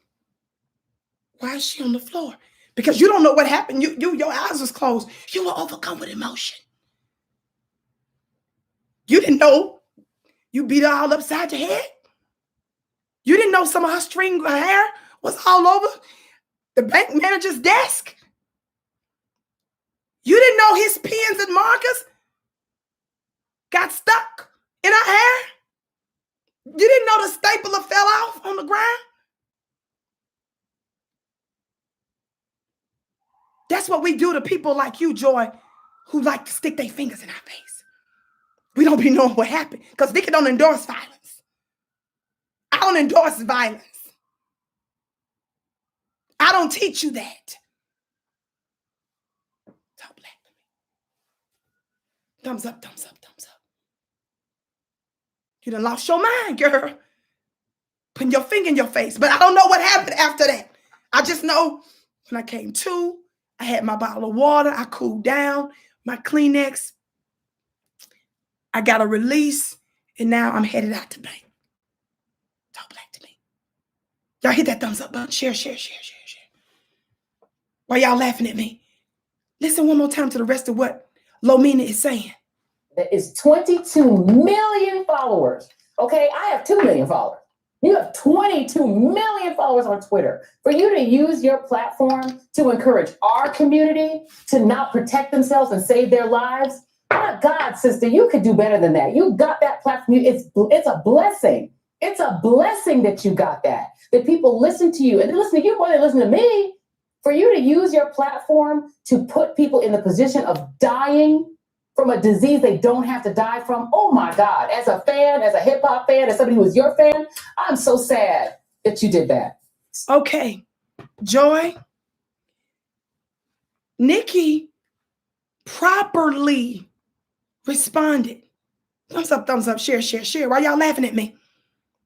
A: why is she on the floor? Because you don't know what happened. Your eyes was closed. You were overcome with emotion. You didn't know you beat her all upside the head. You didn't know some of her hair was all over the bank manager's desk. You didn't know his pens and markers got stuck in her hair. You didn't know the stapler fell off on the ground. That's what we do to people like you, Joy, who like to stick their fingers in our face. We don't be knowing what happened because Vicki don't endorse violence. I don't endorse violence. I don't teach you that. Talk black to me. Thumbs up, thumbs up, thumbs up. You done lost your mind, girl. Putting your finger in your face. But I don't know what happened after that. I just know when I came to, I had my bottle of water. I cooled down, my Kleenex. I got a release. And now I'm headed out tonight. Talk black to me. Y'all hit that thumbs up button. Share, share, share, share, share. Why y'all laughing at me? Listen one more time to the rest of what Lomina is saying.
B: That is 22 million followers. Okay, I have 2 million followers. You have 22 million followers on Twitter. For you to use your platform to encourage our community to not protect themselves and save their lives, my God, sister, you could do better than that. You got that platform. It's a blessing. It's a blessing that you got that people listen to you. And they listen to you more than they listen to me. For you to use your platform to put people in the position of dying from a disease they don't have to die from. Oh my God, as a fan, as a hip hop fan, as somebody who is your fan, I'm so sad that you did that.
A: Okay, Joy, Nicki properly responded. Thumbs up, share, share, share. Why y'all laughing at me?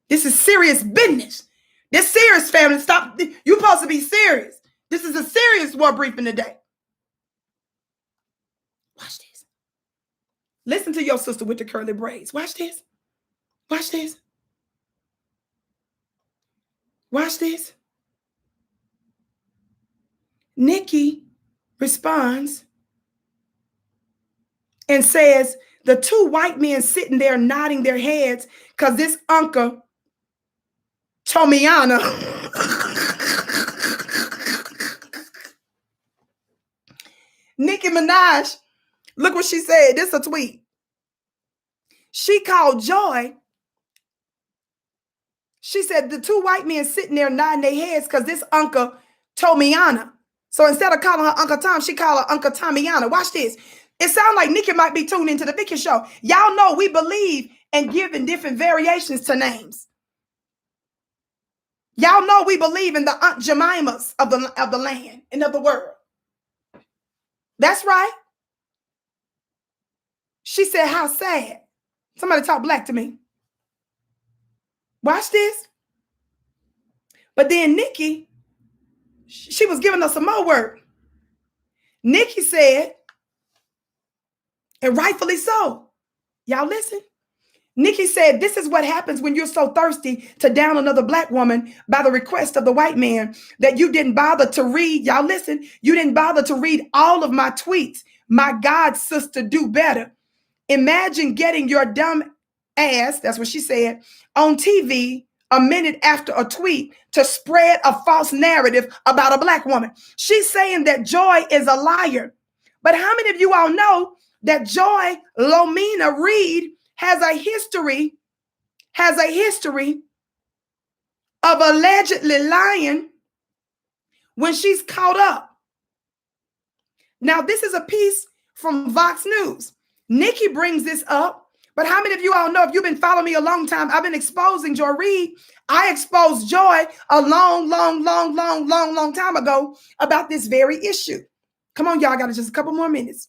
A: This is serious business. This serious, family. Stop. You're supposed to be serious. This is a serious war briefing today. Watch this. Listen to your sister with the curly braids. Watch this. Watch this. Watch this. Nicki responds and says, the 2 white men sitting there nodding their heads because this uncle, Tomiana, Nicki Minaj, look what she said. This is a tweet. She called Joy. She said the 2 white men sitting there nodding their heads because this uncle Tomiana. So instead of calling her Uncle Tom, she called her Uncle Tomiana. Watch this. It sounds like Nicki might be tuned into the Vicki show. Y'all know we believe in giving different variations to names. Y'all know we believe in the Aunt Jemimas of the land and of the world. That's right. She said, how sad. Somebody talk black to me. Watch this. But then Nicki, she was giving us some more word. Nicki said, and rightfully so. Y'all listen. Nicki said, this is what happens when you're so thirsty to down another black woman by the request of the white man that you didn't bother to read. Y'all listen. You didn't bother to read all of my tweets. My God, sister, do better. Imagine getting your dumb ass, that's what she said, on TV a minute after a tweet to spread a false narrative about a black woman. She's saying that Joy is a liar. But how many of you all know that Joy Reid has a history of allegedly lying when she's caught up? Now, this is a piece from Vox News. Nicki brings this up, but how many of you all know, if you've been following me a long time, I've been exposing Joy Reid. I exposed Joy a long time ago about this very issue. Come on, y'all, I got just a couple more minutes.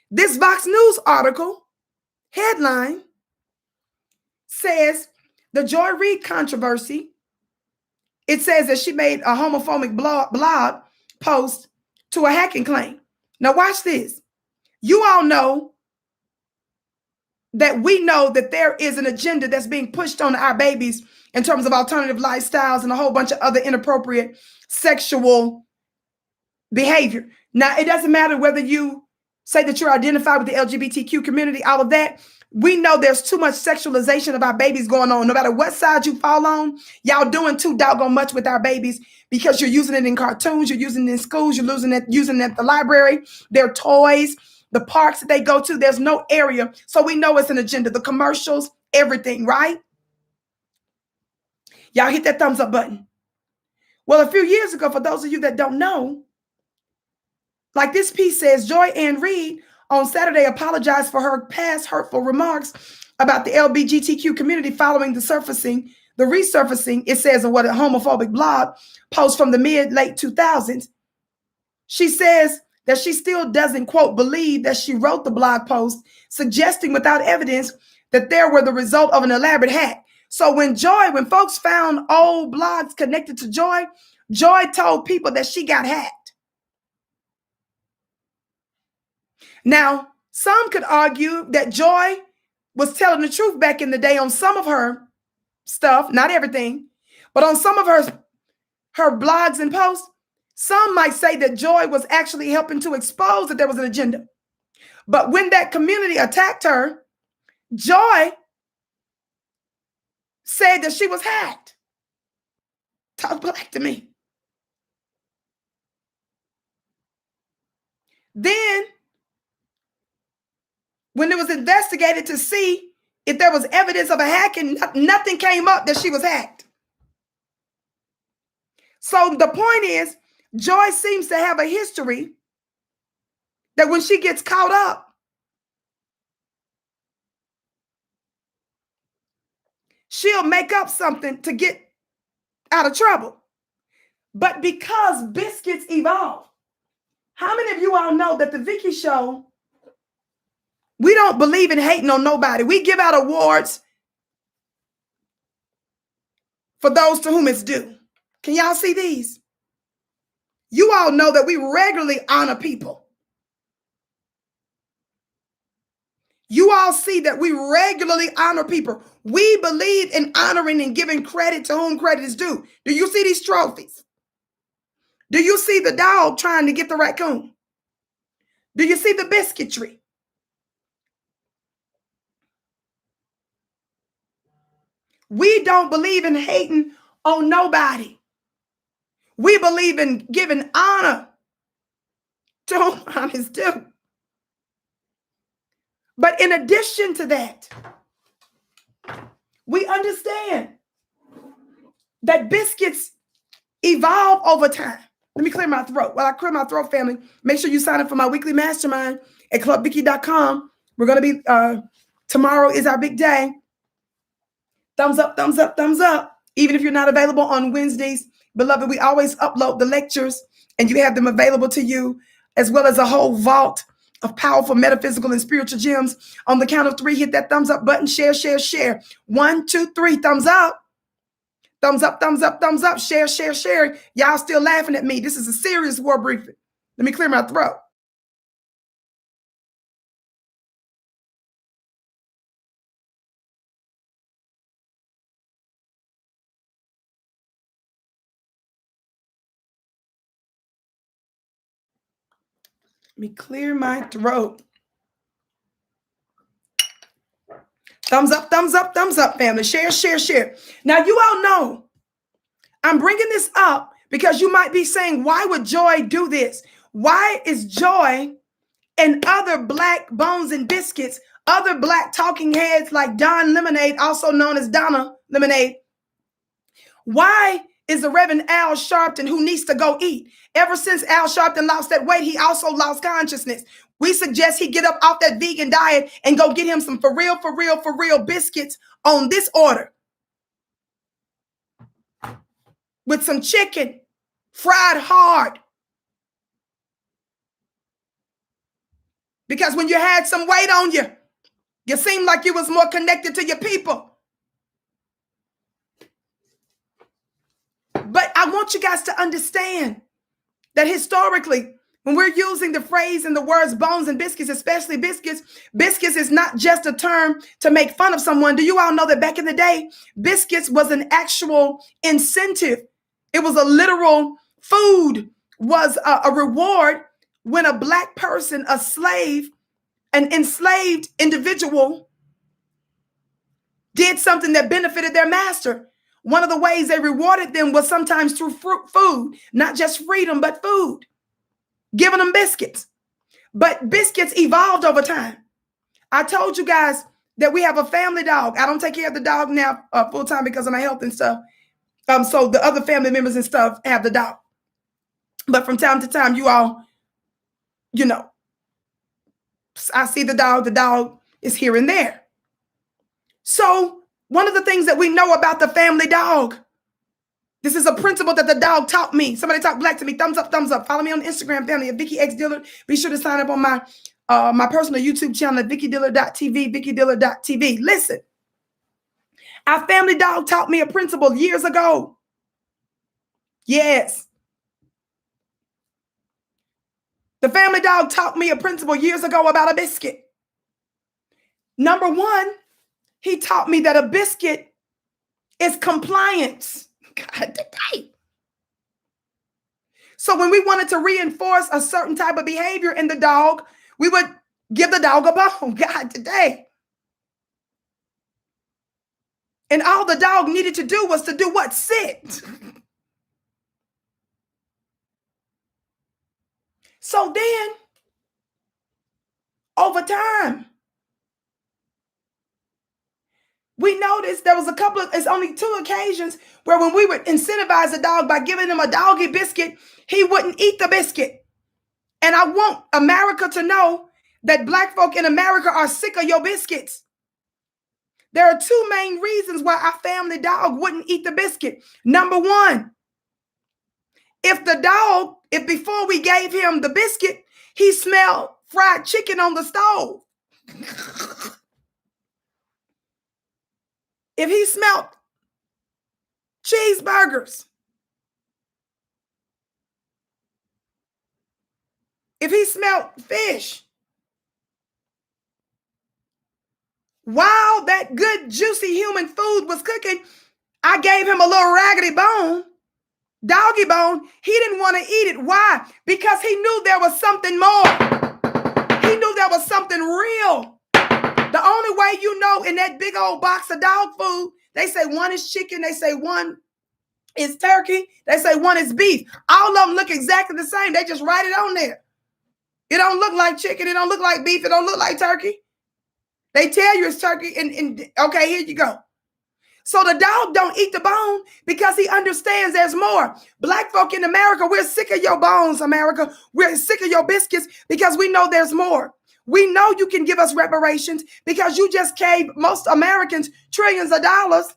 A: This Vox News article headline says the Joy Reid controversy. It says that she made a homophobic blog post to a hacking claim. Now watch this. You all know that we know that there is an agenda that's being pushed on our babies in terms of alternative lifestyles and a whole bunch of other inappropriate sexual behavior. Now, it doesn't matter whether you say that you're identified with the LGBTQ community, all of that. We know there's too much sexualization of our babies going on. No matter what side you fall on, y'all doing too doggone much with our babies because you're using it in cartoons, you're using it in schools, you're using it at the library, their toys, the parks that they go to. There's no area. So we know it's an agenda, the commercials, everything, right? Y'all hit that thumbs up button. Well, a few years ago, for those of you that don't know, Like this piece says, Joy Reid on Saturday apologized for her past hurtful remarks about the LGBTQ community following the resurfacing, it says, of what a homophobic blog post from the mid-late 2000s. She says that she still doesn't, quote, believe that she wrote the blog post, suggesting without evidence that there were the result of an elaborate hack. So when folks found old blogs connected to Joy, Joy told people that she got hacked. Now, some could argue that Joy was telling the truth back in the day on some of her stuff, not everything, but on some of her blogs and posts. Some might say that Joy was actually helping to expose that there was an agenda. But when that community attacked her, Joy said that she was hacked. Talk black to me. Then, when it was investigated to see if there was evidence of a hacking, nothing came up that she was hacked. So the point is, Joy seems to have a history that when she gets caught up, she'll make up something to get out of trouble. But because Biscuits evolve, how many of you all know that the Vicki show, we don't believe in hating on nobody. We give out awards for those to whom it's due. Can y'all see these? You all know that we regularly honor people. You all see that we regularly honor people. We believe in honoring and giving credit to whom credit is due. Do you see these trophies? Do you see the dog trying to get the raccoon? Do you see the biscuitry? We don't believe in hating on nobody. We believe in giving honor to whom honor is due. But in addition to that, we understand that Biscuits evolve over time. Let me clear my throat. While I clear my throat, family, make sure you sign up for my weekly mastermind at clubvicky.com. We're going to be, tomorrow is our big day. Thumbs up, thumbs up, thumbs up. Even if you're not available on Wednesdays, beloved, we always upload the lectures and you have them available to you, as well as a whole vault of powerful metaphysical and spiritual gems. On the count of 3, hit that thumbs up button, share, share, share. 1, 2, 3, thumbs up. Thumbs up, thumbs up, thumbs up, share, share, share. Y'all still laughing at me. This is a serious war briefing. Let me clear my throat. Let me clear my throat. Thumbs up, family. Share, share, share. Now, you all know I'm bringing this up because you might be saying, why would Joy do this? Why is Joy and other black bones and biscuits, other black talking heads like Don Lemonade, also known as Donna Lemonade, why is the Reverend Al Sharpton, who needs to go eat? Ever since Al Sharpton lost that weight, he also lost consciousness. We suggest he get up off that vegan diet and go get him some for real biscuits on this order. With some chicken, fried hard. Because when you had some weight on you, you seemed like you was more connected to your people. But I want you guys to understand that historically, when we're using the phrase and the words bones and biscuits, especially biscuits, biscuits is not just a term to make fun of someone. Do you all know that back in the day, biscuits was an actual incentive? It was a literal food, was a reward when a black person, a slave, an enslaved individual did something that benefited their master. One of the ways they rewarded them was sometimes through food, not just freedom, but food, giving them biscuits. But biscuits evolved over time. I told you guys that we have a family dog. I don't take care of the dog now full time because of my health and stuff. So the other family members and stuff have the dog. But from time to time, you all you know, I see the dog is here and there. So one of the things that we know about the family dog, this is a principle that the dog taught me. Somebody talk black to me. Thumbs up, thumbs up. Follow me on Instagram, family, at Vicki X Dillard. Be sure to sign up on my personal YouTube channel at VickiDillard.tv, VickiDillard.tv. Listen, our family dog taught me a principle years ago. Yes. The family dog taught me a principle years ago about a biscuit. Number one, he taught me that a biscuit is compliance. God dang. So when we wanted to reinforce a certain type of behavior in the dog, we would give the dog a bone. God today. And all the dog needed to do was to do what? Sit. So then, over time, we noticed there was it's only 2 occasions where when we would incentivize a dog by giving him a doggy biscuit, he wouldn't eat the biscuit. And I want America to know that Black folk in America are sick of your biscuits. There are 2 main reasons why our family dog wouldn't eat the biscuit. Number one, if before we gave him the biscuit, he smelled fried chicken on the stove. If he smelled cheeseburgers, if he smelled fish, while that good, juicy human food was cooking, I gave him a little raggedy bone, doggy bone. He didn't want to eat it. Why? Because he knew there was something more. He knew there was something real. The only way you know in that big old box of dog food, they say one is chicken, they say one is turkey, they say one is beef. All of them look exactly the same. They just write it on there. It don't look like chicken, it don't look like beef, it don't look like turkey. They tell you it's turkey and okay, here you go. So the dog don't eat the bone because he understands there's more. Black folk in America, we're sick of your bones, America. We're sick of your biscuits because we know there's more. We know you can give us reparations because you just gave most Americans trillions of dollars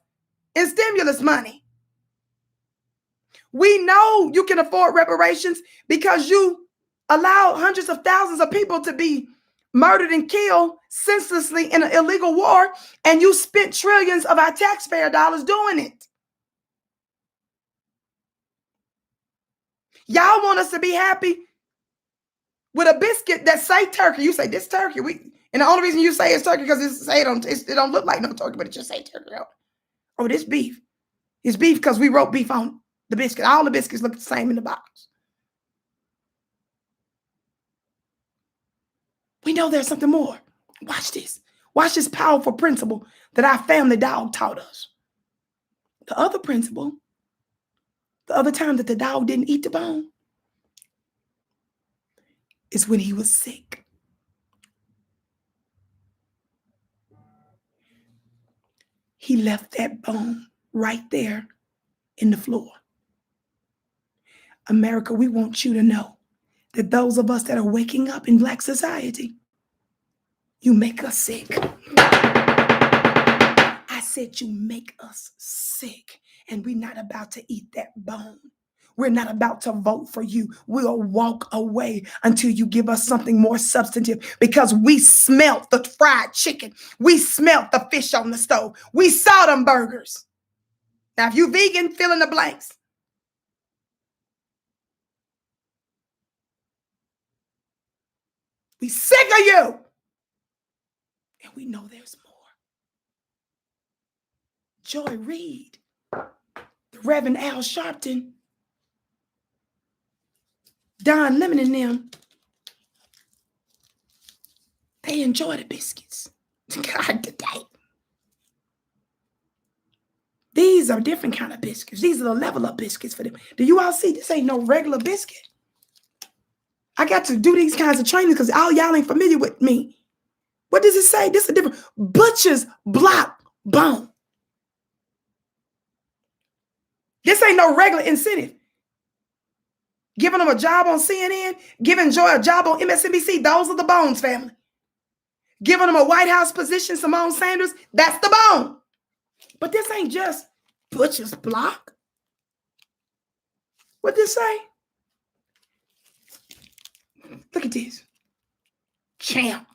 A: in stimulus money. We know you can afford reparations because you allow hundreds of thousands of people to be murdered and killed senselessly in an illegal war, and you spent trillions of our taxpayer dollars doing it. Y'all want us to be happy with a biscuit that say turkey. You say this turkey. And the only reason you say it's turkey because it don't look like no turkey, but it just say turkey. Oh, this beef. It's beef because we wrote beef on the biscuit. All the biscuits look the same in the box. We know there's something more. Watch this. Watch this powerful principle that our family dog taught us. The other principle, the other time that the dog didn't eat the bone, is when he was sick. He left that bone right there in the floor. America, we want you to know that those of us that are waking up in Black society, you make us sick. I said you make us sick, and we're not about to eat that bone. We're not about to vote for you. We'll walk away until you give us something more substantive because we smelt the fried chicken. We smelt the fish on the stove. We saw them burgers. Now, if you vegan, fill in the blanks. We sick of you. And we know there's more. Joy Reid, the Reverend Al Sharpton, Don Lemon and them, they enjoy the biscuits. God, today. These are different kind of biscuits. These are the level up biscuits for them. Do you all see this ain't no regular biscuit? I got to do these kinds of trainings because all y'all ain't familiar with me. What does it say? This is a different butcher's block bone. This ain't no regular incentive. giving them a job on CNN, giving Joy a job on MSNBC. Those are the bones, family. Giving them a White House position, Simone Sanders, that's the bone. But this ain't just Butcher's block. What this say? Look at this. Champ.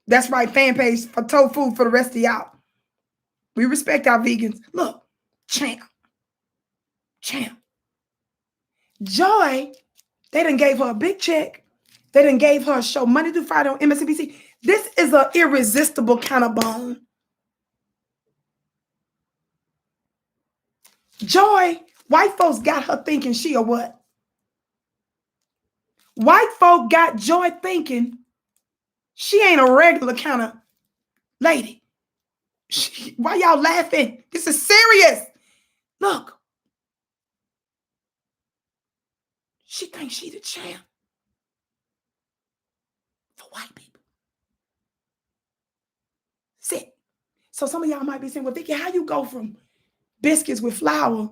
A: That's right, fan page for tofu for the rest of y'all. We respect our vegans. Look, champ. Champ. Joy, they done gave her a big check. They done gave her a show Monday through Friday on MSNBC. This is an irresistible kind of bone. Joy, white folks got her thinking she a what? White folk got Joy thinking she ain't a regular kind of lady. Why y'all laughing? This is serious. Look. She thinks she the champ for white people. Sit. So some of y'all might be saying, well, Vicki, how you go from biscuits with flour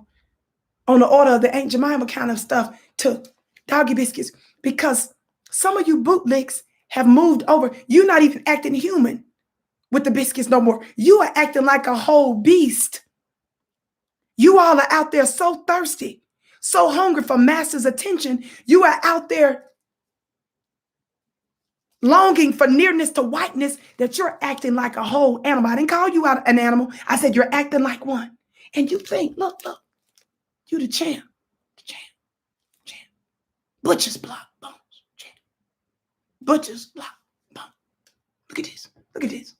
A: on the order of the Aunt Jemima kind of stuff to doggy biscuits? Because some of you bootlicks have moved over. You're not even acting human with the biscuits no more. You are acting like a whole beast. You all are out there so thirsty, so hungry for master's attention. You are out there longing for nearness to whiteness that you're acting like a whole animal. I didn't call you out an animal. I said you're acting like one. And you think, look, you the champ. Butcher's block bones. Champ. Butcher's block bones. Look at this. Look at this.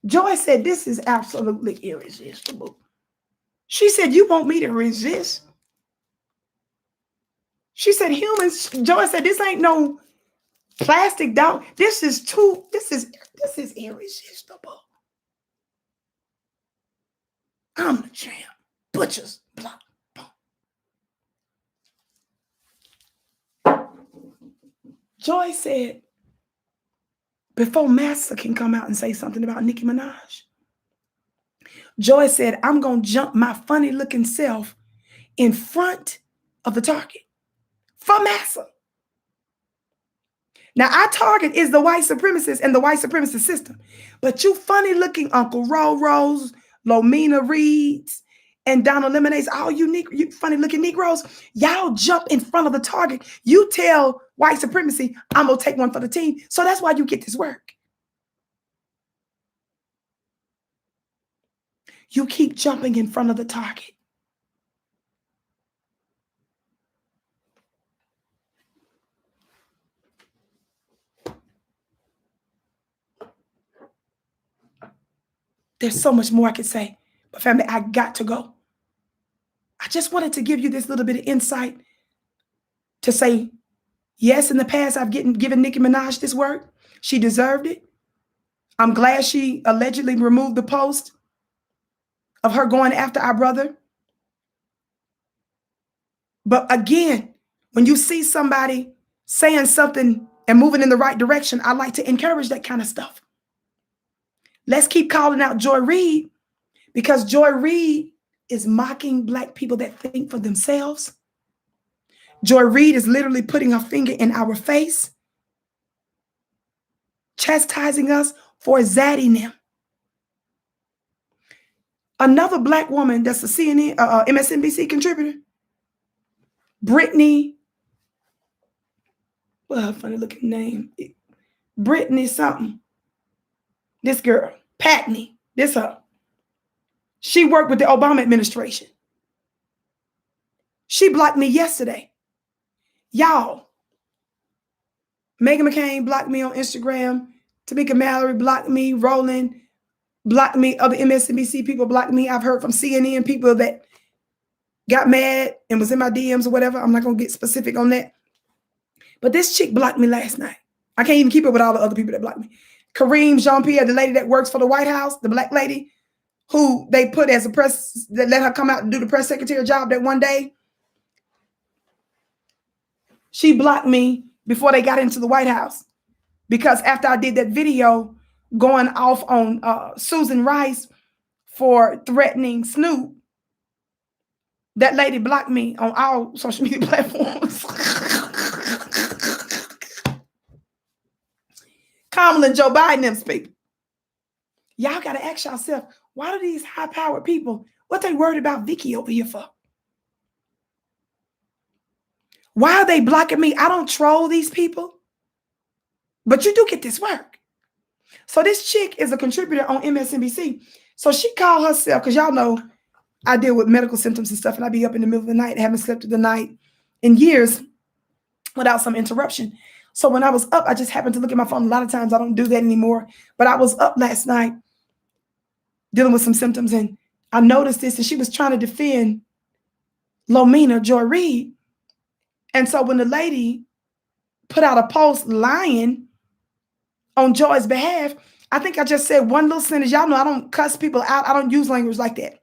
A: Joy said this is absolutely irresistible. She said, you want me to resist? She said, humans, Joy said, this ain't no plastic dog. This is irresistible. I'm the champ. Butcher's block. Joy said, before Master can come out and say something about Nicki Minaj, Joy said, I'm going to jump my funny looking self in front of the target for Massa. Now, our target is the white supremacists and the white supremacist system. But you funny looking Uncle Rose, Lomina Reeds, and Donald Lemonades, all you funny looking Negroes, y'all jump in front of the target. You tell white supremacy, I'm going to take one for the team. So that's why you get this work. You keep jumping in front of the target. There's so much more I could say, but family, I got to go. I just wanted to give you this little bit of insight to say, yes, in the past, I've given Nicki Minaj this work. She deserved it. I'm glad she allegedly removed the post of her going after our brother. But again, when you see somebody saying something and moving in the right direction, I like to encourage that kind of stuff. Let's keep calling out Joy Reid, because Joy Reid is mocking Black people that think for themselves. Joy Reid is literally putting her finger in our face, chastising us for zaddying them. Another Black woman that's a CNN, MSNBC contributor, Brittany, well, funny looking name, Brittany something. This girl, Patney, this her. She worked with the Obama administration. She blocked me yesterday. Y'all, Meghan McCain blocked me on Instagram. Tamika Mallory blocked me. Roland blocked me. Other MSNBC people blocked me. I've heard from CNN people that got mad and was in my DMs or whatever. I'm not going to get specific on that. But this chick blocked me last night. I can't even keep up with all the other people that blocked me. Kareem Jean-Pierre, the lady that works for the White House, the Black lady, who they put as a press, that let her come out and do the press secretary job that one day. She blocked me before they got into the White House, because after I did that video going off on Susan Rice for threatening Snoop. That lady blocked me on all social media platforms. Kamala and Joe Biden, them speak. Y'all got to ask yourself, why do these high-powered people, what they worried about Vicki over here for? Why are they blocking me? I don't troll these people, but you do get this work. So this chick is a contributor on MSNBC. So she called herself, because y'all know I deal with medical symptoms and stuff, and I be up in the middle of the night, haven't slept through the night in years without some interruption. So when I was up, I just happened to look at my phone. A lot of times I don't do that anymore, but I was up last night dealing with some symptoms, and I noticed this, and she was trying to defend Joy Reid. And so when the lady put out a post lying on Joy's behalf, I think I just said one little sentence. Y'all know I don't cuss people out. I don't use language like that.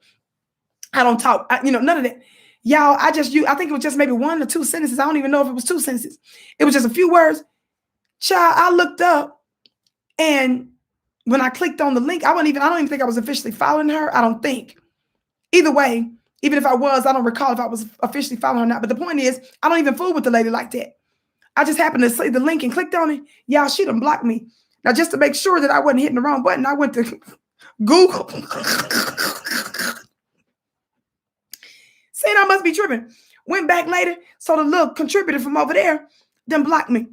A: I don't talk, none of that. Y'all, I think it was just maybe 1 or 2 sentences. I don't even know if it was 2 sentences. It was just a few words. Child, I looked up, and when I clicked on the link, I don't even think I was officially following her. I don't think. Either way, even if I was, I don't recall if I was officially following her or not. But the point is, I don't even fool with the lady like that. I just happened to see the link and clicked on it. Y'all, she done blocked me. Now, just to make sure that I wasn't hitting the wrong button, I went to Google. Saying I must be tripping. Went back later, so the little contributor from over there then blocked me.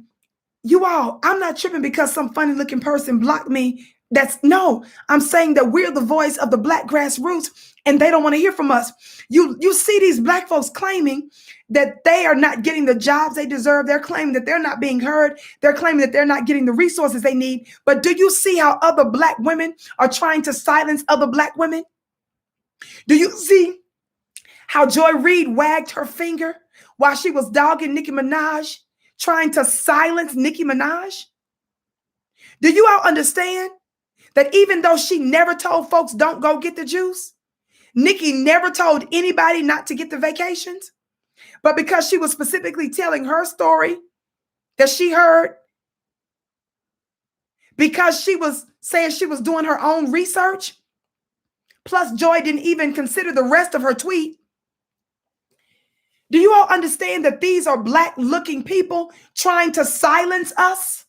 A: You all, I'm not tripping because some funny looking person blocked me. I'm saying that we're the voice of the Black grassroots, and they don't want to hear from us. You see these Black folks claiming that they are not getting the jobs they deserve. They're claiming that they're not being heard. They're claiming that they're not getting the resources they need. But do you see how other Black women are trying to silence other Black women? Do you see how Joy Reid wagged her finger while she was dogging Nicki Minaj, trying to silence Nicki Minaj? Do you all understand that even though she never told folks don't go get the juice, Nicki never told anybody not to get the vacations, but because she was specifically telling her story that she heard, because she was saying she was doing her own research, plus Joy didn't even consider the rest of her tweet. Do you all understand that these are Black-looking people trying to silence us?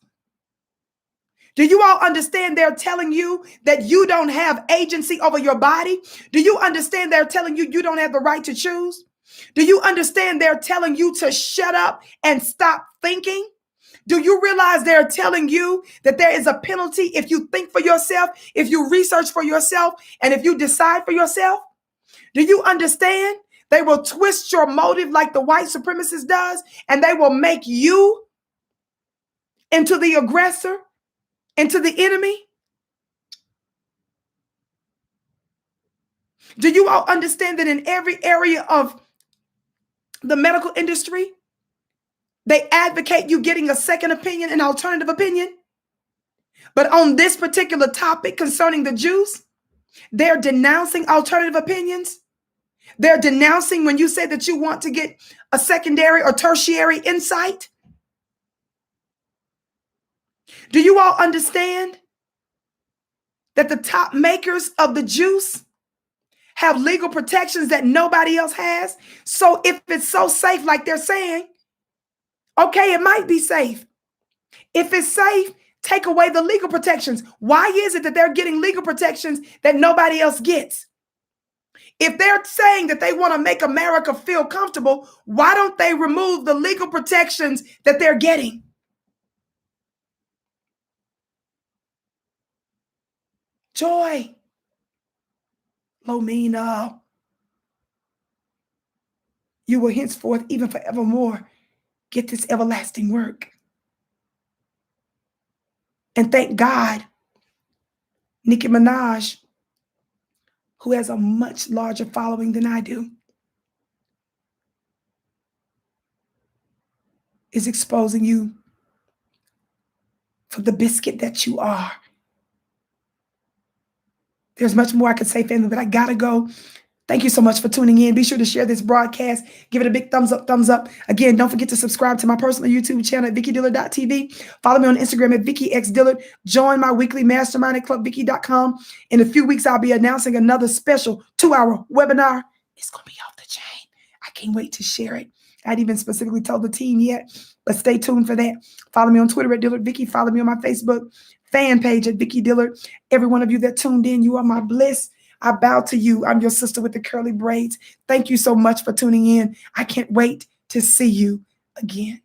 A: Do you all understand they're telling you that you don't have agency over your body? Do you understand they're telling you you don't have the right to choose? Do you understand they're telling you to shut up and stop thinking? Do you realize they're telling you that there is a penalty if you think for yourself, if you research for yourself, and if you decide for yourself? Do you understand? They will twist your motive like the white supremacist does, and they will make you into the aggressor, into the enemy. Do you all understand that in every area of the medical industry, they advocate you getting a second opinion, an alternative opinion? But on this particular topic concerning the Jews, they're denouncing alternative opinions. They're denouncing when you say that you want to get a secondary or tertiary insight. Do you all understand that the top makers of the juice have legal protections that nobody else has? So if it's so safe, like they're saying, okay, it might be safe. If it's safe, take away the legal protections. Why is it that they're getting legal protections that nobody else gets? If they're saying that they want to make America feel comfortable, why don't they remove the legal protections that they're getting? Joy, Lomina, you will henceforth, even forevermore, get this everlasting work. And thank God, Nicki Minaj, who has a much larger following than I do, is exposing you for the biscuit that you are. There's much more I could say, family, but I gotta go. Thank you so much for tuning in. Be sure to share this broadcast. Give it a big thumbs up, thumbs up. Again, don't forget to subscribe to my personal YouTube channel at VickiDillard.tv. Follow me on Instagram at VickiXDillard. Join my weekly mastermind at clubvicky.com. In a few weeks, I'll be announcing another special 2-hour webinar. It's going to be off the chain. I can't wait to share it. I hadn't even specifically told the team yet, but stay tuned for that. Follow me on Twitter at Dillard Vicky. Follow me on my Facebook fan page at Vicki Dillard. Every one of you that tuned in, you are my bliss. I bow to you. I'm your sister with the curly braids. Thank you so much for tuning in. I can't wait to see you again.